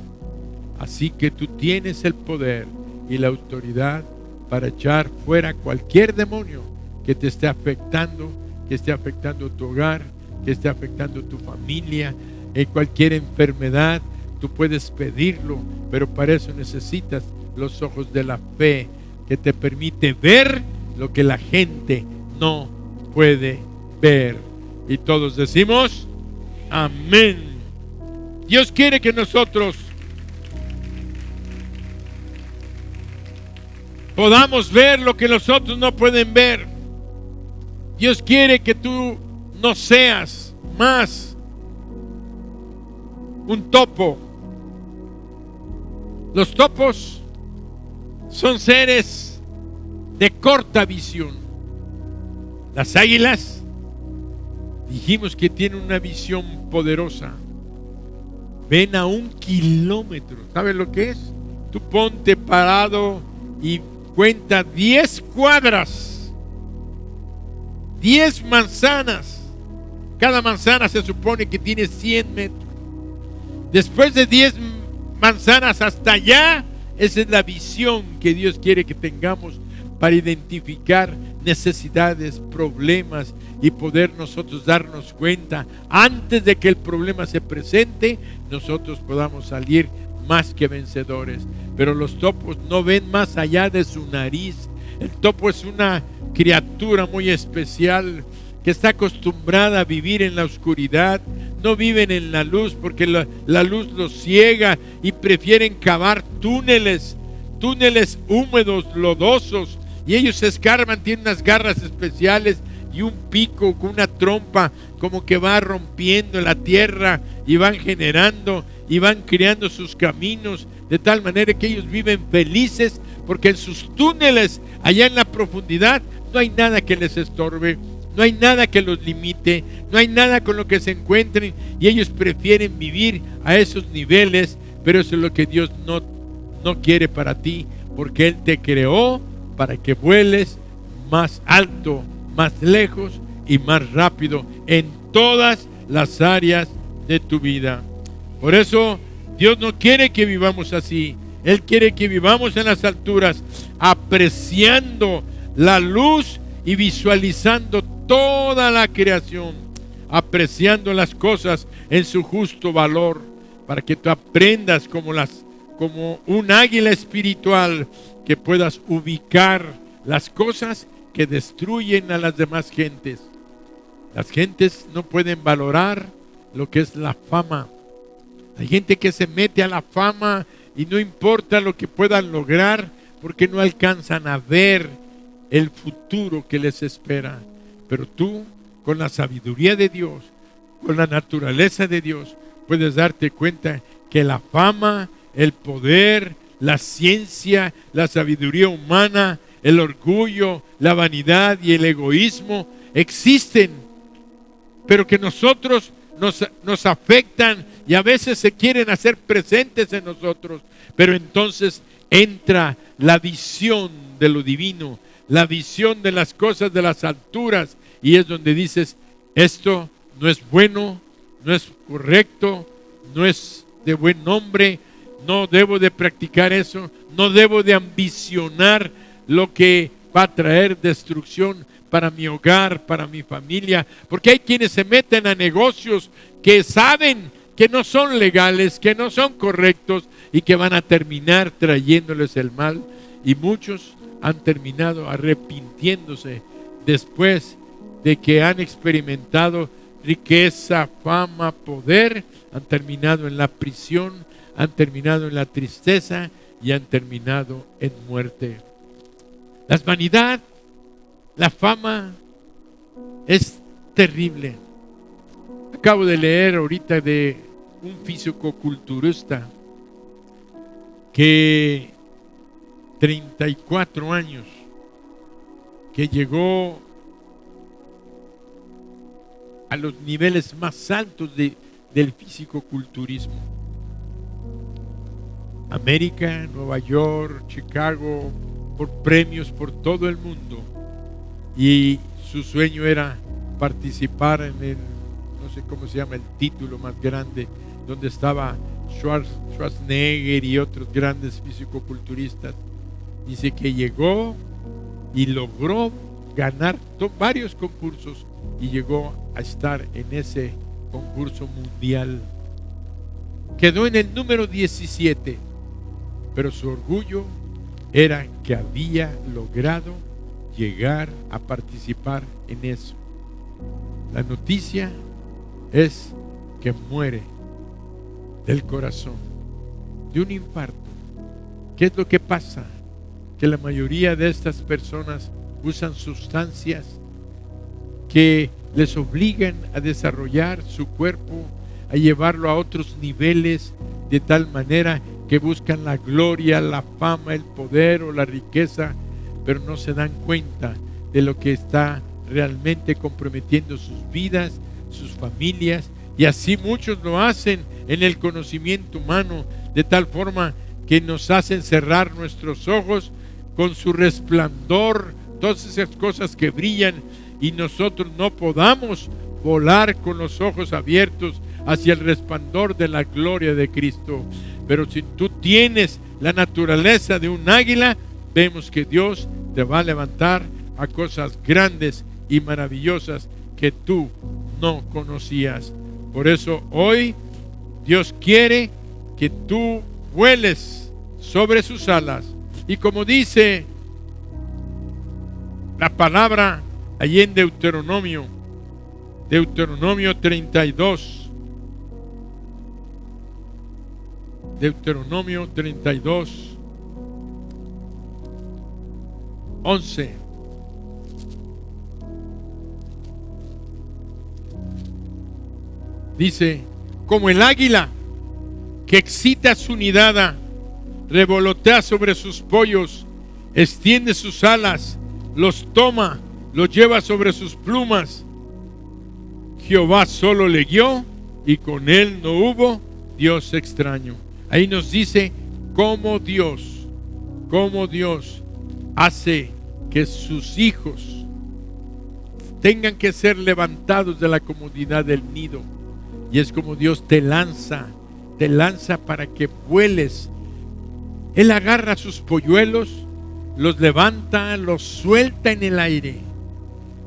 Así que tú tienes el poder y la autoridad para echar fuera cualquier demonio que te esté afectando, que esté afectando tu hogar, que esté afectando tu familia, en cualquier enfermedad. Tú puedes pedirlo, pero para eso necesitas los ojos de la fe, que te permite ver lo que la gente no puede ver. Y todos decimos Amén. Dios quiere que nosotros podamos ver lo que los otros no pueden ver. Dios quiere que tú no seas más un topo. Los topos son seres de corta visión. Las águilas, dijimos que tienen una visión poderosa. Ven a 1 kilómetro. ¿Sabes lo que es? Tú ponte parado y cuenta 10 cuadras, 10 manzanas. Cada manzana se supone que tiene 100 metros. Después de 10 manzanas hasta allá, esa es la visión que Dios quiere que tengamos para identificar necesidades, problemas y poder nosotros darnos cuenta antes de que el problema se presente, nosotros podamos salir más que vencedores. Pero los topos no ven más allá de su nariz. El topo es una criatura muy especial que está acostumbrada a vivir en la oscuridad. No viven en la luz porque la luz los ciega y prefieren cavar túneles húmedos, lodosos, y ellos se escarban. Tienen unas garras especiales y un pico con una trompa como que va rompiendo la tierra y van generando y van creando sus caminos de tal manera que ellos viven felices porque en sus túneles allá en la profundidad no hay nada que les estorbe, no hay nada que los limite, no hay nada con lo que se encuentren, y ellos prefieren vivir a esos niveles. Pero eso es lo que Dios no quiere para ti, porque Él te creó para que vueles más alto, más lejos y más rápido en todas las áreas de tu vida. Por eso Dios no quiere que vivamos así. Él quiere que vivamos en las alturas, apreciando la luz y visualizando toda la creación, apreciando las cosas en su justo valor, para que tú aprendas como un águila espiritual, que puedas ubicar las cosas que destruyen a las demás gentes. Las gentes no pueden valorar lo que es la fama. Hay gente que se mete a la fama y no importa lo que puedan lograr, porque no alcanzan a ver el futuro que les espera. Pero tú, con la sabiduría de Dios, con la naturaleza de Dios, puedes darte cuenta que la fama, el poder, la ciencia, la sabiduría humana, el orgullo, la vanidad y el egoísmo existen, pero que nosotros nos afectan y a veces se quieren hacer presentes en nosotros. Pero entonces entra la visión de lo divino, la visión de las cosas de las alturas, y es donde dices: esto no es bueno, no es correcto, no es de buen nombre, no debo de practicar eso, no debo de ambicionar lo que va a traer destrucción para mi hogar, para mi familia, porque hay quienes se meten a negocios que saben que no son legales, que no son correctos y que van a terminar trayéndoles el mal, y muchos han terminado arrepintiéndose después de que han experimentado riqueza, fama, poder. Han terminado en la prisión, han terminado en la tristeza y han terminado en muerte. La vanidad, la fama es terrible. Acabo de leer ahorita de un fisicoculturista que 34 años, que llegó a los niveles más altos del fisicoculturismo. América, Nueva York, Chicago, por premios por todo el mundo. Y su sueño era participar en el, no sé cómo se llama, el título más grande, donde estaba Schwarzenegger y otros grandes fisicoculturistas. Dice que llegó y logró ganar varios concursos y llegó a estar en ese concurso mundial. Quedó en el número 17, pero su orgullo era que había logrado llegar a participar en eso. La noticia es que muere del corazón, de un infarto. ¿Qué es lo que pasa? Que la mayoría de estas personas usan sustancias que les obligan a desarrollar su cuerpo, a llevarlo a otros niveles, de tal manera que buscan la gloria, la fama, el poder o la riqueza, pero no se dan cuenta de lo que está realmente comprometiendo sus vidas, sus familias, y así muchos lo hacen en el conocimiento humano, de tal forma que nos hacen cerrar nuestros ojos con su resplandor, todas esas cosas que brillan, y nosotros no podamos volar con los ojos abiertos hacia el resplandor de la gloria de Cristo. Pero si tú tienes la naturaleza de un águila, vemos que Dios te va a levantar a cosas grandes y maravillosas que tú no conocías. Por eso hoy Dios quiere que tú vueles sobre sus alas. Y como dice la palabra allí en Deuteronomio 32. Deuteronomio 32, 11. Dice: como el águila que excita su nidada, revolotea sobre sus pollos, extiende sus alas, los toma, los lleva sobre sus plumas. Jehová solo le guió y con él no hubo Dios extraño. Ahí nos dice cómo Dios hace que sus hijos tengan que ser levantados de la comodidad del nido. Y es como Dios te lanza para que vueles. Él agarra sus polluelos, los levanta, los suelta en el aire.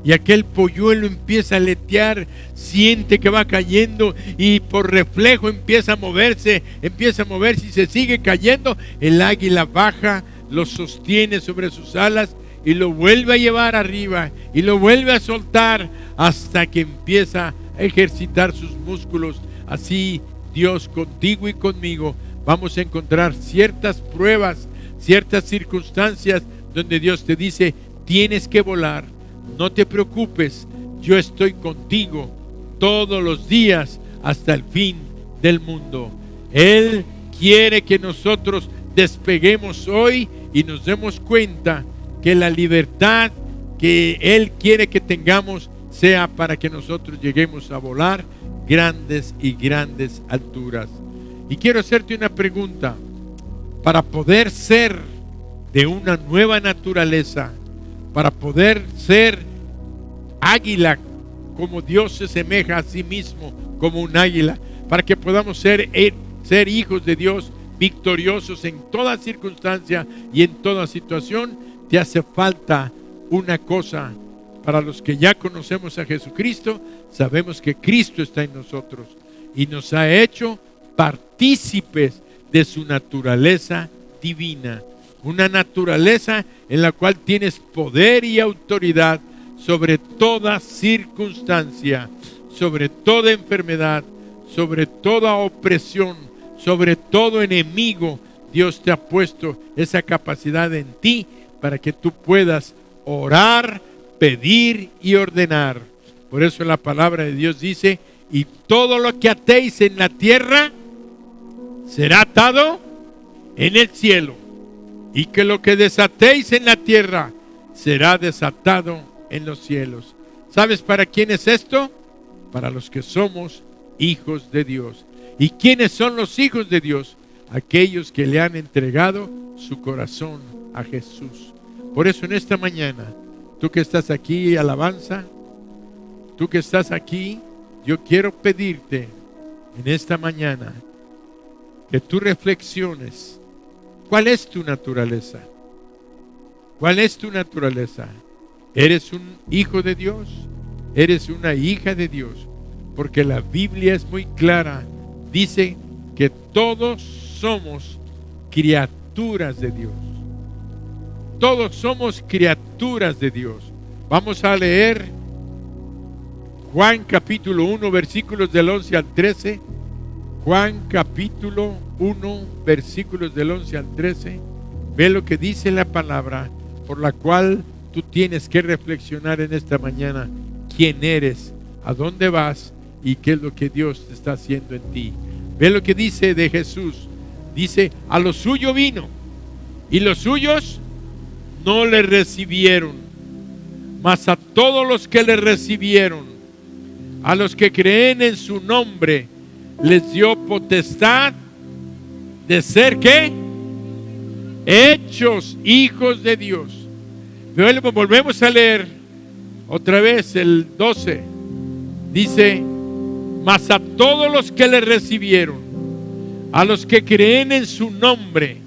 Y aquel polluelo empieza a aletear, siente que va cayendo y por reflejo empieza a moverse y se sigue cayendo. El águila baja, lo sostiene sobre sus alas y lo vuelve a llevar arriba y lo vuelve a soltar hasta que empieza a ejercitar sus músculos. Así Dios contigo y conmigo vamos a encontrar ciertas pruebas, ciertas circunstancias donde Dios te dice: tienes que volar. No te preocupes, yo estoy contigo todos los días hasta el fin del mundo. Él quiere que nosotros despeguemos hoy y nos demos cuenta que la libertad que Él quiere que tengamos sea para que nosotros lleguemos a volar grandes y grandes alturas. Y quiero hacerte una pregunta. Para poder ser de una nueva naturaleza, para poder ser águila, como Dios se semeja a sí mismo como un águila, para que podamos ser hijos de Dios victoriosos en toda circunstancia y en toda situación, te hace falta una cosa. Para los que ya conocemos a Jesucristo, sabemos que Cristo está en nosotros y nos ha hecho partícipes de su naturaleza divina. Una naturaleza en la cual tienes poder y autoridad sobre toda circunstancia, sobre toda enfermedad, sobre toda opresión, sobre todo enemigo. Dios te ha puesto esa capacidad en ti para que tú puedas orar, pedir y ordenar. Por eso la palabra de Dios dice: y todo lo que atéis en la tierra será atado en el cielo, y que lo que desatéis en la tierra será desatado en los cielos. ¿Sabes para quién es esto? Para los que somos hijos de Dios. ¿Y quiénes son los hijos de Dios? Aquellos que le han entregado su corazón a Jesús. Por eso en esta mañana, tú que estás aquí, alabanza, tú que estás aquí, yo quiero pedirte en esta mañana que tú reflexiones. ¿Cuál es tu naturaleza? ¿Cuál es tu naturaleza? ¿Eres un hijo de Dios? ¿Eres una hija de Dios? Porque la Biblia es muy clara. Dice que todos somos criaturas de Dios. Todos somos criaturas de Dios. Vamos a leer Juan capítulo 1, versículos del 11 al 13. Juan capítulo 1, versículos del 11 al 13. Ve lo que dice la palabra por la cual tú tienes que reflexionar en esta mañana. ¿Quién eres? ¿A dónde vas? ¿Y qué es lo que Dios está haciendo en ti? Ve lo que dice de Jesús. Dice, a lo suyo vino y los suyos no le recibieron. Mas a todos los que le recibieron, a los que creen en su nombre, les dio potestad de ser, ¿qué? Hechos hijos de Dios. Pero volvemos a leer otra vez el 12. Dice, mas a todos los que le recibieron, a los que creen en su nombre,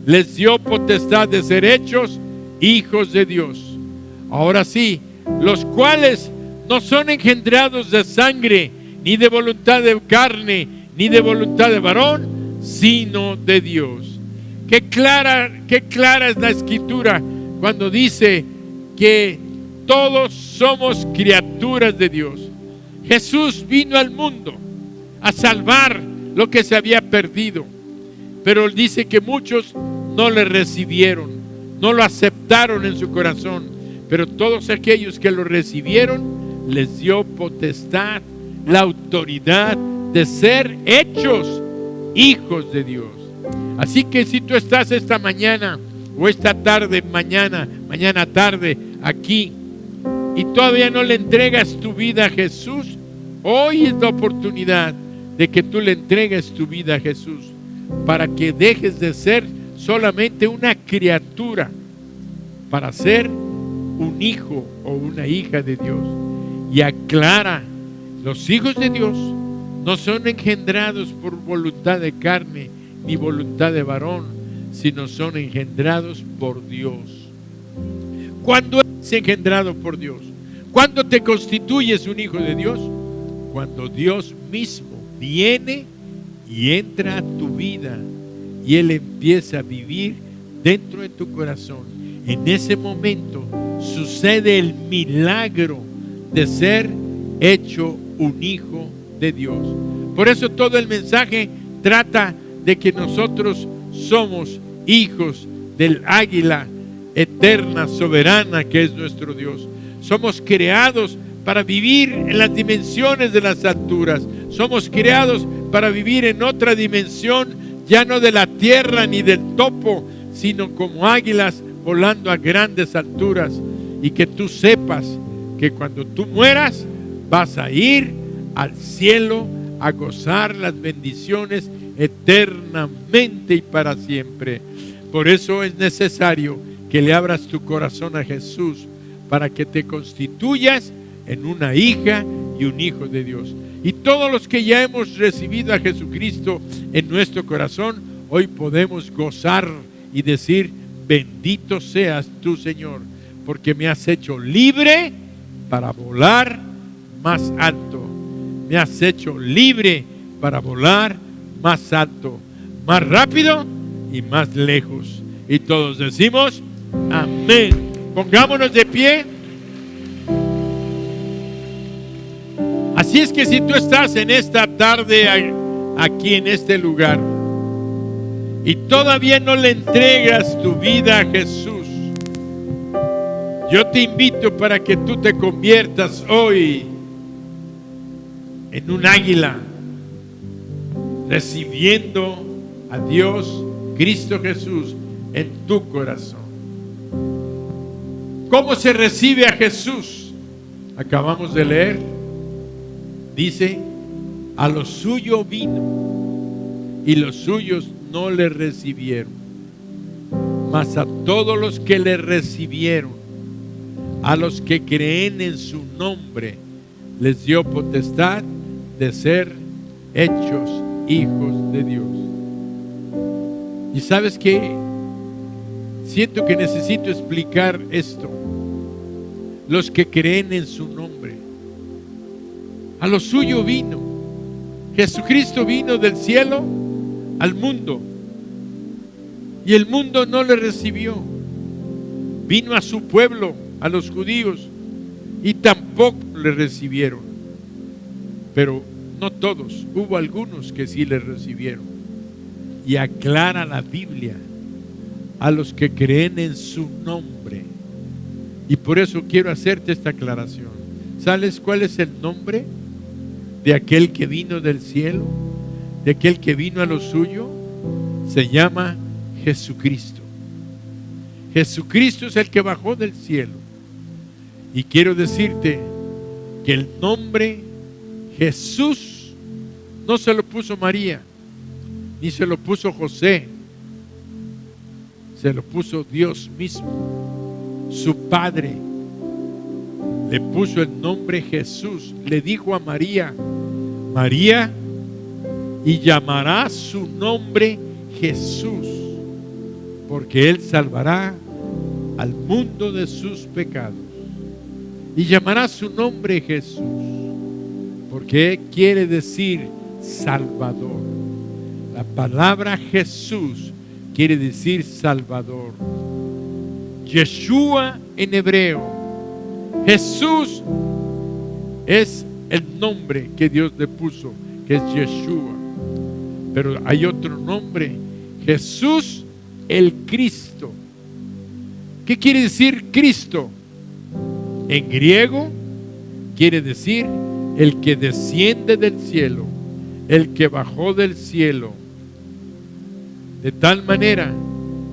les dio potestad de ser hechos hijos de Dios. Ahora sí, los cuales no son engendrados de sangre, ni de voluntad de carne, ni de voluntad de varón, sino de Dios. Qué clara es la escritura cuando dice que todos somos criaturas de Dios. Jesús vino al mundo a salvar lo que se había perdido, pero dice que muchos no le recibieron, no lo aceptaron en su corazón, pero todos aquellos que lo recibieron les dio potestad, la autoridad de ser hechos hijos de Dios. Así que si tú estás esta mañana o esta tarde, mañana tarde aquí, y todavía no le entregas tu vida a Jesús, hoy es la oportunidad de que tú le entregues tu vida a Jesús, para que dejes de ser solamente una criatura, para ser un hijo o una hija de Dios. Y aclara, los hijos de Dios no son engendrados por voluntad de carne ni voluntad de varón, sino son engendrados por Dios. ¿Cuándo eres engendrado por Dios? ¿Cuándo te constituyes un hijo de Dios? Cuando Dios mismo viene y entra a tu vida y Él empieza a vivir dentro de tu corazón. En ese momento sucede el milagro de ser hecho un hijo de Dios. Por eso todo el mensaje trata de que nosotros somos hijos del águila eterna, soberana, que es nuestro Dios. Somos creados para vivir en las dimensiones de las alturas. Somos creados para vivir en otra dimensión, ya no de la tierra ni del topo, sino como águilas volando a grandes alturas. Y que tú sepas que cuando tú mueras vas a ir al cielo a gozar las bendiciones eternamente y para siempre. Por eso es necesario que le abras tu corazón a Jesús, para que te constituyas en una hija y un hijo de Dios. Y todos los que ya hemos recibido a Jesucristo en nuestro corazón, hoy podemos gozar y decir, bendito seas tú, Señor, porque me has hecho libre para volar más alto. Me has hecho libre para volar más alto, más rápido y más lejos. Y todos decimos, amén. Pongámonos de pie. Así es que si tú estás en esta tarde aquí en este lugar y todavía no le entregas tu vida a Jesús, yo te invito para que tú te conviertas hoy en un águila, recibiendo a Dios, Cristo Jesús, en tu corazón. ¿Cómo se recibe a Jesús? Acabamos de leer. Dice, a lo suyo vino y los suyos no le recibieron. Mas a todos los que le recibieron, a los que creen en su nombre, les dio potestad de ser hechos hijos de Dios. Y sabes qué, siento que necesito explicar esto. Los que creen en su nombre, a lo suyo vino. Jesucristo vino del cielo al mundo y el mundo no le recibió. Vino a su pueblo, a los judíos, y tampoco le recibieron. pero no todos, hubo algunos que sí le recibieron. Y aclara la Biblia a los que creen en su nombre. Y por eso quiero hacerte esta aclaración. ¿Sabes cuál es el nombre de aquel que vino del cielo? De aquel que vino a lo suyo. Se llama Jesucristo. Jesucristo es el que bajó del cielo. Y quiero decirte que el nombre Jesús no se lo puso María, ni se lo puso José, se lo puso Dios mismo. Su Padre le puso el nombre Jesús. Le dijo a María: María, y llamará su nombre Jesús, porque Él salvará al mundo de sus pecados. Y llamará su nombre Jesús, porque quiere decir Salvador. La palabra Jesús quiere decir Salvador. Yeshua en hebreo. Jesús es el nombre que Dios le puso, que es Yeshua. Pero hay otro nombre, Jesús el Cristo. ¿Qué quiere decir Cristo? En griego quiere decir el que desciende del cielo, el que bajó del cielo. De tal manera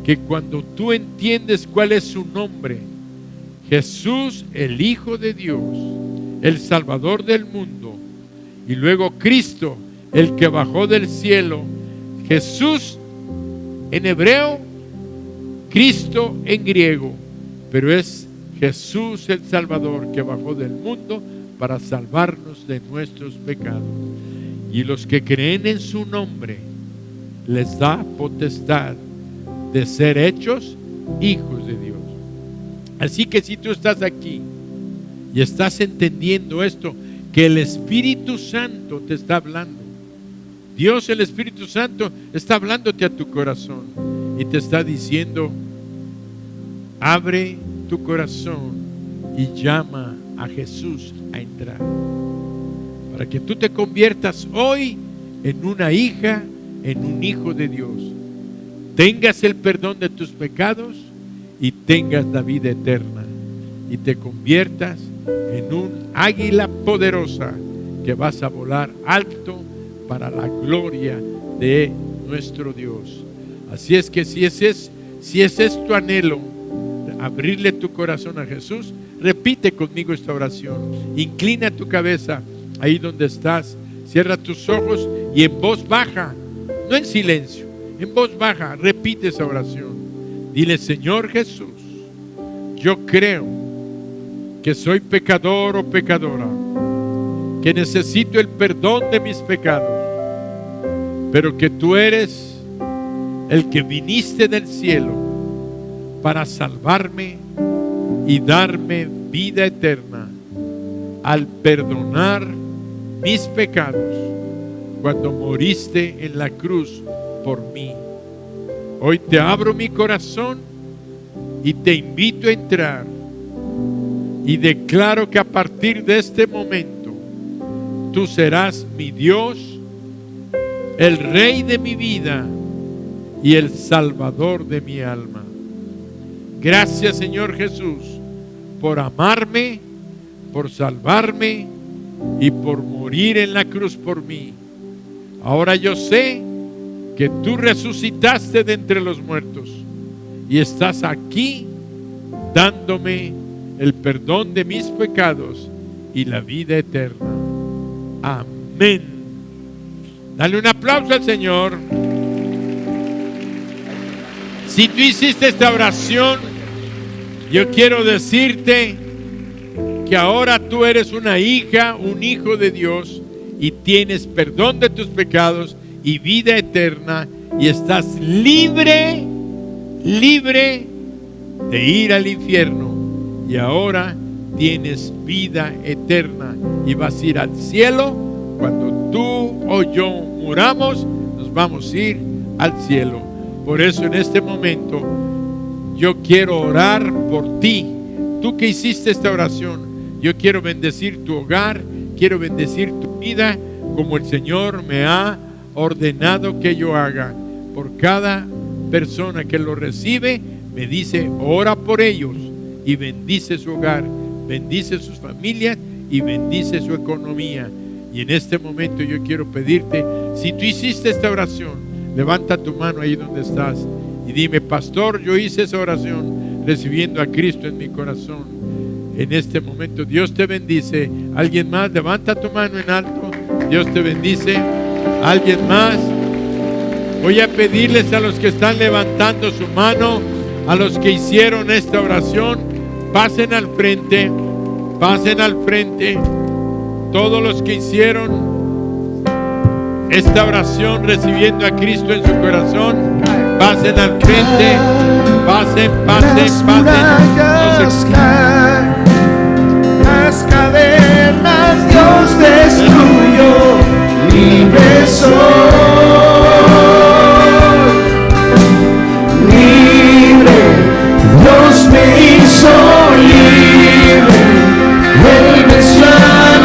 que cuando tú entiendes cuál es su nombre, Jesús, el Hijo de Dios, el Salvador del mundo, y luego Cristo, el que bajó del cielo, Jesús en hebreo, Cristo en griego, pero es Jesús el Salvador que bajó del mundo para salvarnos de nuestros pecados. Y los que creen en su nombre les da potestad de ser hechos hijos de Dios. Así que si tú estás aquí y estás entendiendo esto, que el Espíritu Santo te está hablando, Dios, el Espíritu Santo, está hablándote a tu corazón y te está diciendo: abre tu corazón y llama a Jesús a entrar, para que tú te conviertas hoy en una hija, en un hijo de Dios, tengas el perdón de tus pecados y tengas la vida eterna, y te conviertas en un águila poderosa que vas a volar alto para la gloria de nuestro Dios. Así es que si ese es tu anhelo, abrirle tu corazón a Jesús, repite conmigo esta oración. Inclina tu cabeza ahí donde estás, cierra tus ojos y en voz baja, no en silencio, en voz baja, repite esa oración. Dile: Señor Jesús, yo creo que soy pecador o pecadora, que necesito el perdón de mis pecados, pero que tú eres el que viniste del cielo para salvarme y darme vida eterna al perdonar mis pecados cuando moriste en la cruz por mí. Hoy te abro mi corazón y te invito a entrar, y declaro que a partir de este momento tú serás mi Dios, el Rey de mi vida y el Salvador de mi alma. Gracias, Señor Jesús, por amarme, por salvarme y por morir en la cruz por mí. Ahora yo sé que tú resucitaste de entre los muertos y estás aquí dándome el perdón de mis pecados y la vida eterna. Amén. Dale un aplauso al Señor. Si tú hiciste esta oración, yo quiero decirte que ahora tú eres una hija, un hijo de Dios, y tienes perdón de tus pecados y vida eterna, y estás libre de ir al infierno, y ahora tienes vida eterna y vas a ir al cielo. Cuando tú o yo muramos, nos vamos a ir al cielo. Por eso en este momento yo quiero orar por ti. Tú que hiciste esta oración, yo quiero bendecir tu hogar, quiero bendecir tu vida como el Señor me ha ordenado que yo haga. Por cada persona que lo recibe, me dice, ora por ellos y bendice su hogar, bendice sus familias y bendice su economía. Y en este momento yo quiero pedirte, si tú hiciste esta oración, levanta tu mano ahí donde estás y dime, pastor, yo hice esa oración recibiendo a Cristo en mi corazón. En este momento Dios te bendice. ¿Alguien más? Levanta tu mano en alto. Dios te bendice. ¿Alguien más? Voy a pedirles a los que están levantando su mano, a los que hicieron esta oración, pasen al frente, pasen al frente. Todos los que hicieron esta oración recibiendo a Cristo en su corazón, pasen al frente, pasen, pasen, pasen. Las cadenas Dios destruyó, libre soy, libre, Dios me hizo libre, Él venció a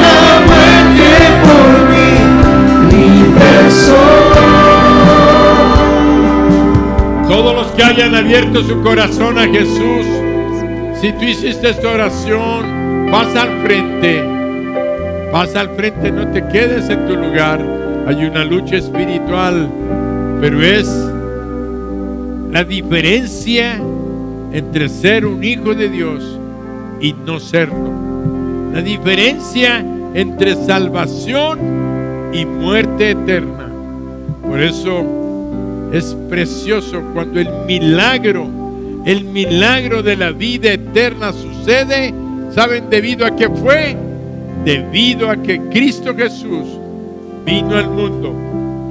la muerte por mí, libre soy. Todos los que hayan abierto su corazón a Jesús, si tú hiciste esta oración, pasa al frente, no te quedes en tu lugar. Hay una lucha espiritual, pero es la diferencia entre ser un hijo de Dios y no serlo. La diferencia entre salvación y muerte eterna. Por eso es precioso cuando el milagro de la vida eterna sucede. ¿Saben debido a qué fue? Debido a que Cristo Jesús vino al mundo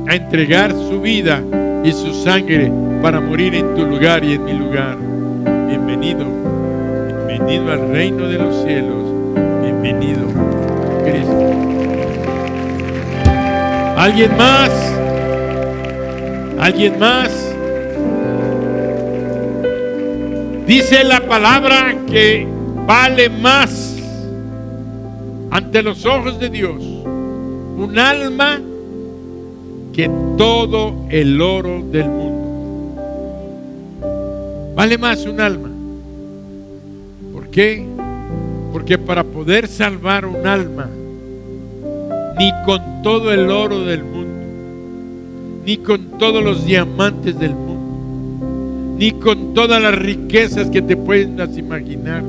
a entregar su vida y su sangre para morir en tu lugar y en mi lugar. Bienvenido, bienvenido al reino de los cielos. Bienvenido, Cristo. ¿Alguien más? ¿Alguien más? Dice la palabra que vale más ante los ojos de Dios un alma que todo el oro del mundo. Vale más un alma. ¿Por qué? Porque para poder salvar un alma, ni con todo el oro del mundo, ni con todos los diamantes del mundo, ni con todas las riquezas que te puedas imaginar,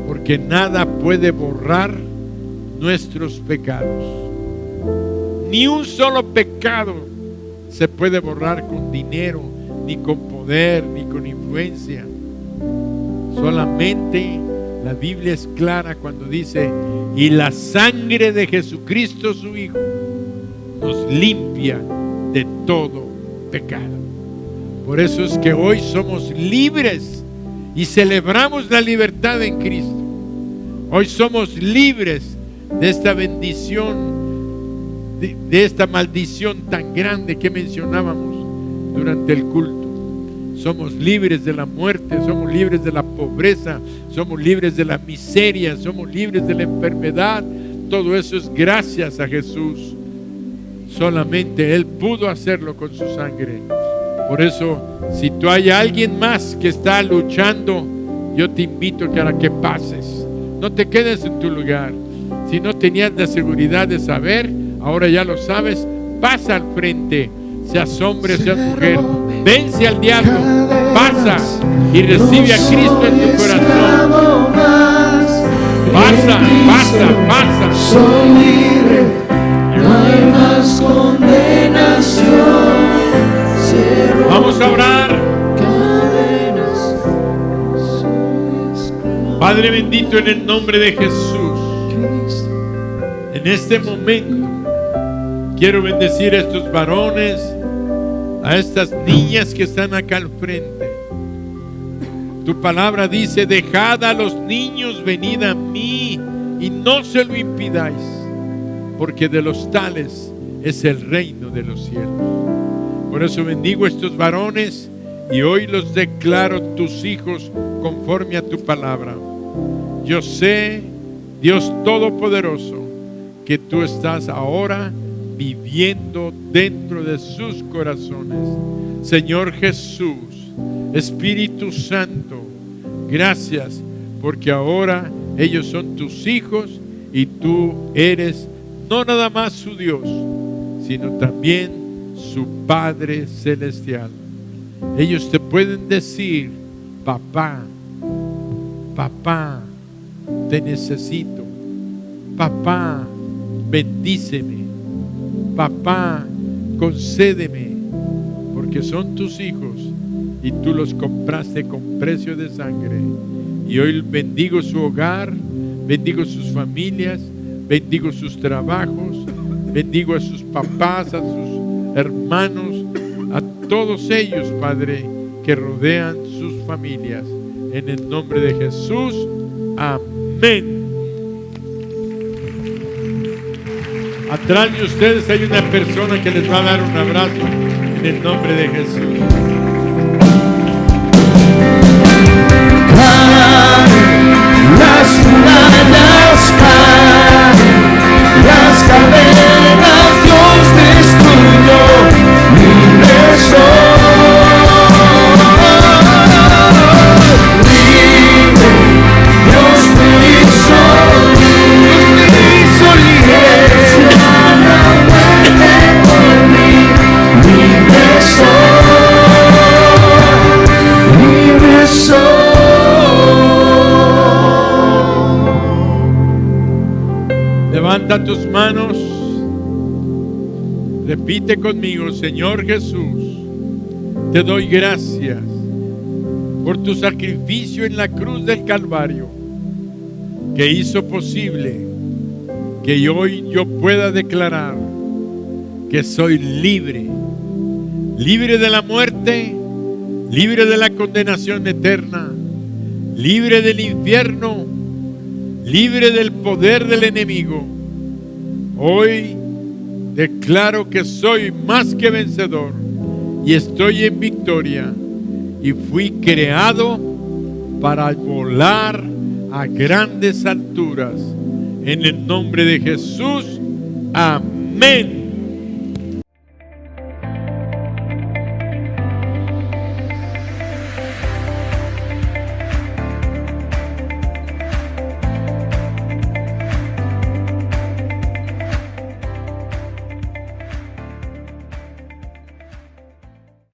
porque nada puede borrar nuestros pecados. Ni un solo pecado se puede borrar con dinero, ni con poder, ni con influencia. Solamente la Biblia es clara cuando dice, y la sangre de Jesucristo su Hijo nos limpia de todo pecado. Por eso es que hoy somos libres y celebramos la libertad en Cristo. Hoy somos libres de esta bendición, de esta maldición tan grande que mencionábamos durante el culto. Somos libres de la muerte, somos libres de la pobreza, somos libres de la miseria, somos libres de la enfermedad. Todo eso es gracias a Jesús. Solamente Él pudo hacerlo con su sangre. Por eso, si tú hay alguien más que está luchando, yo te invito a que pases. No te quedes en tu lugar. Si no tenías la seguridad de saber, ahora ya lo sabes. Pasa al frente, seas hombre, seas mujer. Vence al diablo, pasa y recibe a Cristo en tu corazón. Pasa, pasa, pasa. Soy libre, no hay más condenación. Vamos a orar. Padre bendito, en el nombre de Jesús, en este momento quiero bendecir a estos varones, a estas niñas que están acá al frente. Tu palabra dice, dejad a los niños, venid a mí y no se lo impidáis, porque de los tales es el reino de los cielos. Por eso bendigo a estos varones y hoy los declaro tus hijos conforme a tu palabra. Yo sé, Dios Todopoderoso, que tú estás ahora viviendo dentro de sus corazones. Señor Jesús, Espíritu Santo, gracias porque ahora ellos son tus hijos y tú eres no nada más su Dios, sino también su Padre Celestial. Ellos te pueden decir: papá, papá, te necesito. Papá, bendíceme. Papá, concédeme, porque son tus hijos y tú los compraste con precio de sangre. Y hoy bendigo su hogar, bendigo sus familias, bendigo sus trabajos, bendigo a sus papás, a sus hermanos, a todos ellos, Padre, que rodean sus familias. En el nombre de Jesús, amén. Atrás de ustedes hay una persona que les va a dar un abrazo en el nombre de Jesús. Las murallas caen, las cadenas Dios destruyó, libre soy, libre, Dios me hizo libre, la muerte por mí, libre soy. Levanta tus manos, repite conmigo: Señor Jesús, te doy gracias por tu sacrificio en la cruz del Calvario, que hizo posible que hoy yo pueda declarar que soy libre, libre de la muerte, libre de la condenación eterna, libre del infierno, libre del poder del enemigo. Hoy declaro que soy más que vencedor y estoy en victoria, y fui creado para volar a grandes alturas. En el nombre de Jesús, amén.